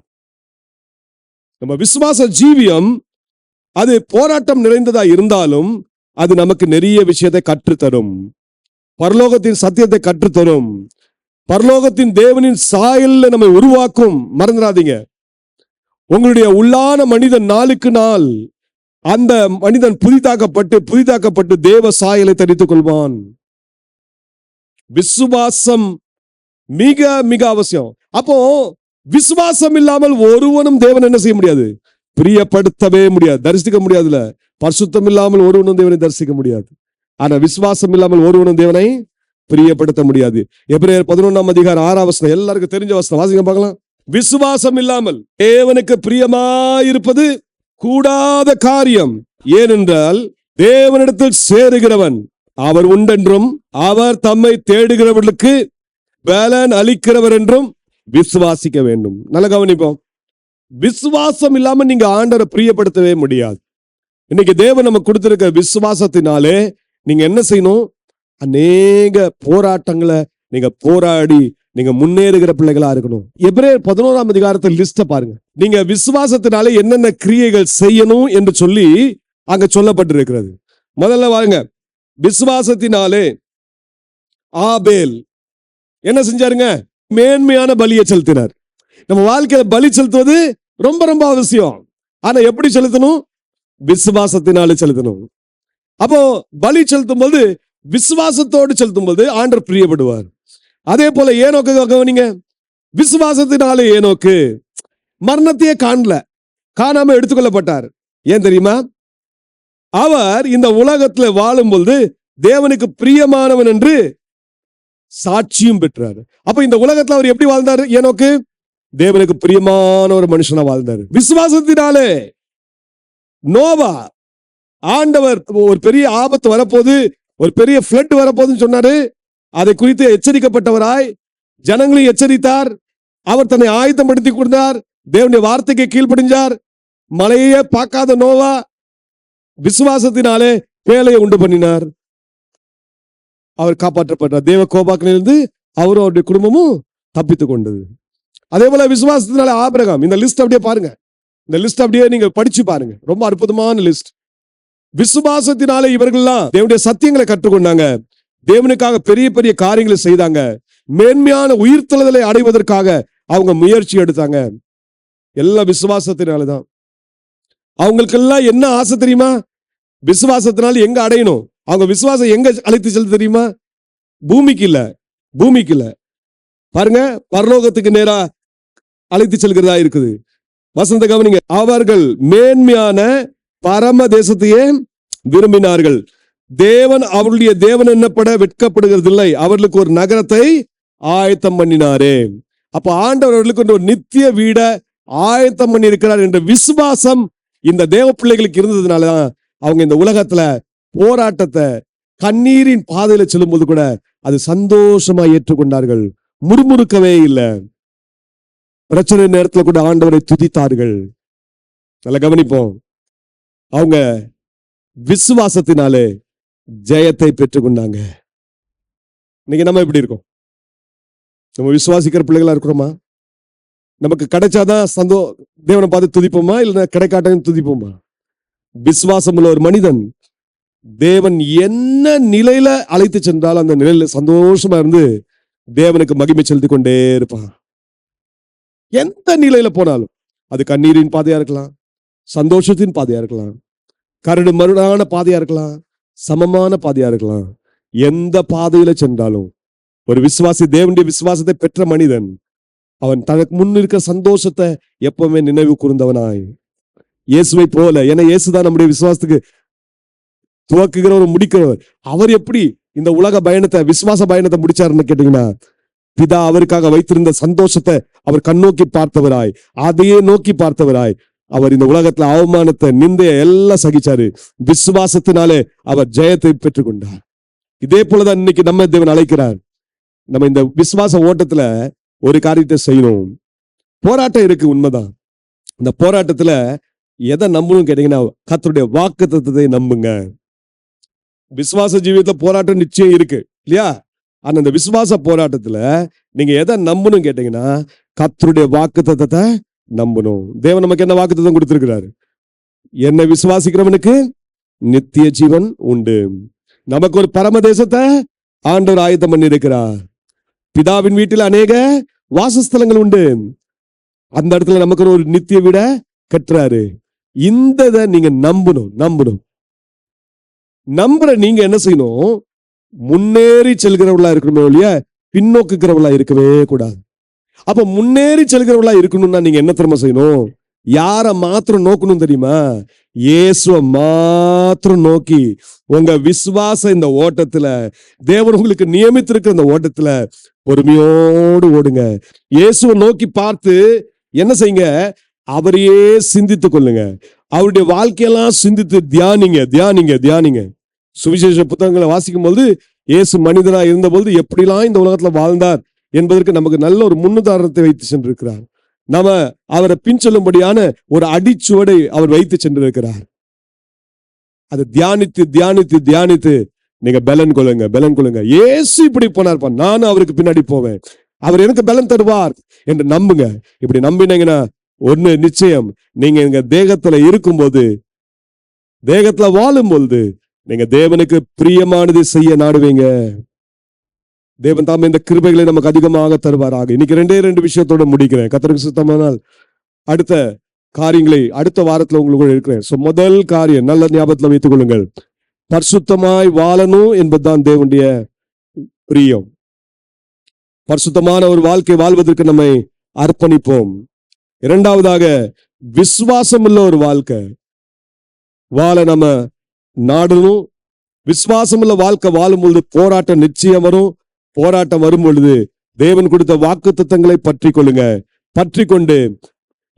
நம்ம விசுவாச ஜீவியம் அது போராட்டம் நிறைந்ததா இருந்தாலும் அது நமக்கு நிறைய விஷயத்தை கற்றுத்தரும். பரலோகத்தின் சத்தியத்தை கற்றுத்தரும். பரலோகத்தின் தேவனின் சாயல்ல நம்மை உருவாக்கும். மறந்துடாதீங்க, உங்களுடைய உள்ளான மனிதன் நாளுக்கு நாள் அந்த மனிதன் புதிதாக்கப்பட்டு தேவ சாயலை தரித்துக் கொள்வான். விசுவாசம் மிக மிக அவசியம். அப்போ விசுவாசம் இல்லாமல் ஒருவனும் தேவன் என்ன செய்ய முடியாது? பிரியப்படுத்தவே முடியாது, தரிசிக்க முடியாதுல. பரிசுத்தம் இல்லாமல் ஒருவனும் தேவனை தரிசிக்க முடியாது. ஆனா விசுவாசம் இல்லாமல் ஒருவனும் தேவனை பிரியப்படுத்த முடியாது. எபிரேயர் 11ஆம் அதிகாரம் 6ஆம் வசனம், எல்லாருக்கும் தெரிஞ்ச வசனம், வாசிங்க பார்க்கலாம். விசுவாசம் இல்லாமல் தேவனுக்கு பிரியமாயிருப்பது கூடாத காரியம். ஏனென்றால் தேவனிடத்தில் சேருகிறவன் அவர் உண்டென்றும் அவர் தம்மை தேடுகிறவர்களுக்கு பலன் அளிக்கிறவர் என்றும் விசுவாசிக்க வேண்டும். நல்ல கவனிப்போம். விசுவாசம் இல்லாம நீங்க ஆண்டவரை பிரியப்படுத்தவே முடியாது. இன்னைக்கு தேவன் நம்ம கொடுத்திருக்க விசுவாசத்தினாலே நீங்க என்ன செய்யணும்? அநேக போராட்டங்களை நீங்க போராடி நீங்க முன்னேறுகிற பிள்ளைகளா இருக்கணும். எபிரேயர் 11ஆம் அதிகாரத்தில் லிஸ்ட பாருங்க. நீங்க விசுவாசத்தினாலே என்னென்ன கிரியைகள் செய்யணும் என்று சொல்லி அங்க சொல்லப்பட்டிருக்கிறது. முதல்ல வாங்க, விசுவாசத்தினாலே ஆபேல் என்ன செஞ்சாருங்க? மேன்மையான பலியை செலுத்தினார். நம்ம வாழ்க்கையில பலி செலுத்துவது ரொம்ப ரொம்ப அவசியம். ஆனா எப்படி செலுத்தணும்? விசுவாசத்தினாலே செலுத்தணும். அப்போ பலி செலுத்தும் போது விசுவாசத்தோடு செலுத்தும் போது ஆண்டவர் பிரியப்படுவார். அதே போல ஏனோக்கு கவனிங்க. விசுவாசத்தினாலே ஏனோக்கு மரணத்தையே காணாம எடுத்துக்கொள்ளப்பட்டார். ஏன் தெரியுமா? அவர் இந்த உலகத்துல வாழும் பொழுது தேவனுக்கு பிரியமானவன் என்று சாட்சியும் பெற்றார். அப்ப இந்த உலகத்துல அவர் எப்படி வாழ்ந்தாரு? ஏனோக்கு தேவனுக்கு பிரியமான ஒரு மனுஷனா வாழ்ந்தாரு. விசுவாசத்தினாலே நோவா, ஆண்டவர் ஒரு பெரிய ஆபத்து வரப்போது, ஒரு பெரிய ஃப்ளட் வரப்போதுன்னு சொன்னாரு. அதை குறித்து எச்சரிக்கப்பட்டவராய் ஜனங்களை எச்சரித்தார். அவர் தன்னை ஆயத்தப்படுத்தி கொண்டார். தேவனுடைய வார்த்தைக்கு கீழ்ப்படிஞ்சார். மழையே பார்க்காத நோவா விசுவாசத்தினாலே பேழையை உண்டு பண்ணினார். அவர் காப்பாற்றப்பட்டார். தேவ கோபாக்கிலிருந்து அவரும் அவருடைய குடும்பமும் தப்பித்துக் கொண்டது. அதே போல விசுவாசத்தினாலே ஆபிரகாம். இந்த லிஸ்ட் அப்படியே பாருங்க. இந்த லிஸ்ட் அப்படியே நீங்க படிச்சு பாருங்க. ரொம்ப அற்புதமான லிஸ்ட். விசுவாசத்தினாலே இவர்கள்லாம் தேவனுடைய சத்தியங்களை கற்றுக்கொண்டாங்க. தேவனுக்காக பெரிய பெரிய காரியங்களை செய்தாங்க. மேன்மையான உயிர்த்தெழுதலை அடைவதற்காக அவங்க முயற்சி எடுத்தாங்க. எல்லாம் விசுவாசத்தினாலதான். அவங்களுக்கெல்லாம் என்ன ஆசை தெரியுமா? விசுவாசத்தினால எங்க அடையணும்? அவங்க விசுவாசம் எங்க அழைத்து செல்ல தெரியுமா? பூமிக்கு இல்ல பாருங்க, பரலோகத்துக்கு நேரா அழைத்து செல்கிறதா இருக்குது. வசந்த கவனிங்க. அவர்கள் மேன்மையான பரம தேசத்தையே விரும்பினார்கள். தேவன் அவருடைய தேவன் என்னப்பட வெட்கப்படுகிறதில்லை, அவர்களுக்கு ஒரு நகரத்தை ஆயத்தம் பண்ணினாரே. அப்ப ஆண்டவர் அவர்களுக்கு ஒரு நித்திய வீட ஆயத்தம் பண்ணி இருக்கிறார் என்ற விசுவாசம் இந்த தேவ பிள்ளைகளுக்கு இருந்ததுனாலதான் அவங்க இந்த உலகத்துல போராட்டத்தை கண்ணீரின் பாதையில செல்லும்போது கூட அது சந்தோஷமா ஏற்றுக்கொண்டார்கள், முறுமுறுக்கவே இல்லை. பிரச்சனை நேரத்துல கூட ஆண்டவரை துதித்தார்கள். நல்லா கவனிப்போம். அவங்க விசுவாசத்தினாலே ஜெயத்தை பெற்றுக்கொண்டாங்க. இன்னைக்கு நம்ம எப்படி இருக்கோம்? நம்ம விசுவாசிக்கிற பிள்ளைகளா இருக்கிறோமா? நமக்கு கிடைச்சாதான் தேவனை பார்த்து துதிப்போமா, இல்லைன்னா கிடைக்காட்டையும் துதிப்போமா? விசுவாசம் உள்ள ஒரு மனிதன் தேவன் என்ன நிலையில அழைத்து சென்றாலும் அந்த நிலையில சந்தோஷமா இருந்து தேவனுக்கு மகிமை செலுத்திக் கொண்டே இருப்பான். எந்த நிலையில போனாலும், அது கண்ணீரின் பாதையா இருக்கலாம், சந்தோஷத்தின் பாதையா இருக்கலாம், கரடு மருடான பாதையா இருக்கலாம், சமமான பாதையா இருக்கலாம். எந்த பாதையில சென்றாலும் ஒரு விசுவாசி, தேவனுடைய விசுவாசத்தை பெற்ற மனிதன், அவன் தனக்கு முன் இருக்கிற சந்தோஷத்தை எப்பவுமே நினைவு கூர்ந்தவனாய் இயேசுவை போல, ஏன்னா இயேசுதான் நம்முடைய விசுவாசத்துக்கு துவக்குகிறவர், முடிக்கிறவர். அவர் எப்படி இந்த உலக பயணத்தை, விசுவாச பயணத்தை முடிச்சாருன்னு கேட்டீங்கன்னா, பிதா அவருக்காக வைத்திருந்த சந்தோஷத்தை அவர் கண்ணோக்கி பார்த்தவராய், அதையே நோக்கி பார்த்தவராய் அவர் இந்த உலகத்துல அவமானத்தை, நிந்தைய எல்லாம் சகிச்சாரு. விசுவாசத்தினாலே அவர் ஜெயத்தை பெற்றுக்கொண்டார். இதே போலதான் இன்னைக்கு நம்ம தேவன் அழைக்கிறார். நம்ம இந்த விசுவாச ஓட்டத்துல ஒரு காரியத்தை செய்யணும். போராட்டம் இருக்கு, உண்மைதான். இந்த போராட்டத்துல எதை நம்பணும் கேட்டீங்கன்னா, கர்த்தருடைய வாக்குத்தத்தத்தை நம்புங்க. விசுவாச ஜீவியத்துல போராட்டம் நிச்சயம் இருக்கு இல்லையா? ஆனா இந்த விசுவாச போராட்டத்துல நீங்க எதை நம்பணும் கேட்டீங்கன்னா, கர்த்தருடைய வாக்குத்தத்தத்தை நம்பணும். தேவன் நமக்கு என்ன வாக்குத்தத்தம் கொடுத்திருக்கிறாரு? என்னை விசுவாசிக்கிறவனுக்கு நித்திய ஜீவன் உண்டு. நமக்கு ஒரு பரமதேசத்தை ஆண்டவர் ஆயத்தம் பண்ணி இருக்கிறார். பிதாவின் வீட்டில் அநேக வாசஸ்தலங்கள் உண்டு. அந்த இடத்துல நமக்கு ஒரு நித்திய வீட கட்டுறாரு. இந்த நீங்க நம்பணும். நம்புற நீங்க என்ன செய்யணும்? முன்னேறி செல்கிறவளா இருக்கணும் இல்லையா, பின்னோக்குகிறவளா இருக்கவே கூடாது. அப்ப முன்னேறி செல்கிறவளா இருக்கணும்னா நீங்க என்ன தெரியுமா செய்யணும்? யார மாத்திரம் நோக்கணும் தெரியுமா? இயேசுவை மாத்திரம் நோக்கி உங்க விசுவாச இந்த ஓட்டத்துல, தேவன் உங்களுக்கு நியமித்திருக்கிற இந்த ஓட்டத்துல பொறுமையோடு ஓடுங்க. இயேசுவை நோக்கி பார்த்து என்ன செய்யுங்க? அவரையே சிந்தித்துக் கொள்ளுங்க. அவருடைய வாழ்க்கையெல்லாம் சிந்தித்து தியானிங்க. சுவிசேஷ புத்தகங்களை வாசிக்கும் போது இயேசு மனிதனா இருந்தபோது எப்படிலாம் இந்த உலகத்துல வாழ்ந்தார் என்பதற்கு நமக்கு நல்ல ஒரு முன்னுதாரணத்தை வைத்து சென்றிருக்கிறார். நாம அவரை பின்சொல்லும்படியான ஒரு அடிச்சுவடை அவர் வைத்து சென்றிருக்கிறார். அதை தியானித்து நீங்க பலன் கொள்ளுங்க. இயேசு இப்படி போனார்ப்பா, நானும் அவருக்கு பின்னாடி போவேன், அவர் எனக்கு பலன் தருவார் என்று நம்புங்க. இப்படி நம்பினீங்கன்னா ஒண்ணு நிச்சயம், நீங்க எங்க தேகத்துல இருக்கும்போது, தேகத்துல வாழும் பொழுது நீங்க தேவனுக்கு பிரியமானது செய்ய நாடுவீங்க. தேவன் தாமே இந்த கிருபைகளை நமக்கு அதிகமாக தருவாராக. இன்னைக்கு 2 விஷயத்தோட முடிக்கிறேன். கர்த்தருக்கு சுத்தமானால் அடுத்த காரியங்களை அடுத்த வாரத்துல உங்களுக்கு இருக்கிறேன். முதல் காரியம் நல்ல ஞாபகத்துல வைத்துக் கொள்ளுங்கள், பரிசுத்தமாய் வாழணும் என்பதுதான் தேவனுடைய பிரியம். பரிசுத்தமான ஒரு வாழ்க்கை வாழ்வதற்கு நம்மை அர்ப்பணிப்போம். இரண்டாவதாக, விசுவாசம் உள்ள ஒரு வாழ்க்கை வாழ நம்ம நாடணும். விசுவாசம் உள்ள வாழ்க்கை வாழும் பொழுது போராட்டம் நிச்சயம் வரும். போராட்டம் வரும் பொழுது தேவன் கொடுத்த வாக்குத்தத்தங்களை பற்றி கொள்ளுங்க. பற்றி கொண்டு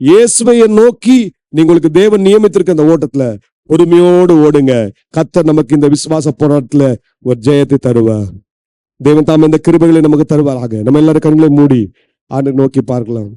இயேசுவையை நோக்கி உங்களுக்கு தேவன் நியமித்திருக்க அந்த ஓட்டத்துல பொறுமையோடு ஓடுங்க. கர்த்தர் நமக்கு இந்த விசுவாச போராட்டத்துல ஒரு ஜெயத்தை தருவார். தேவன் தாம் இந்த கிருபைகளை நமக்கு தருவாராக. நம்ம எல்லாரும் கண்களை மூடி ஆண்டவரை நோக்கி பார்க்கலாம்.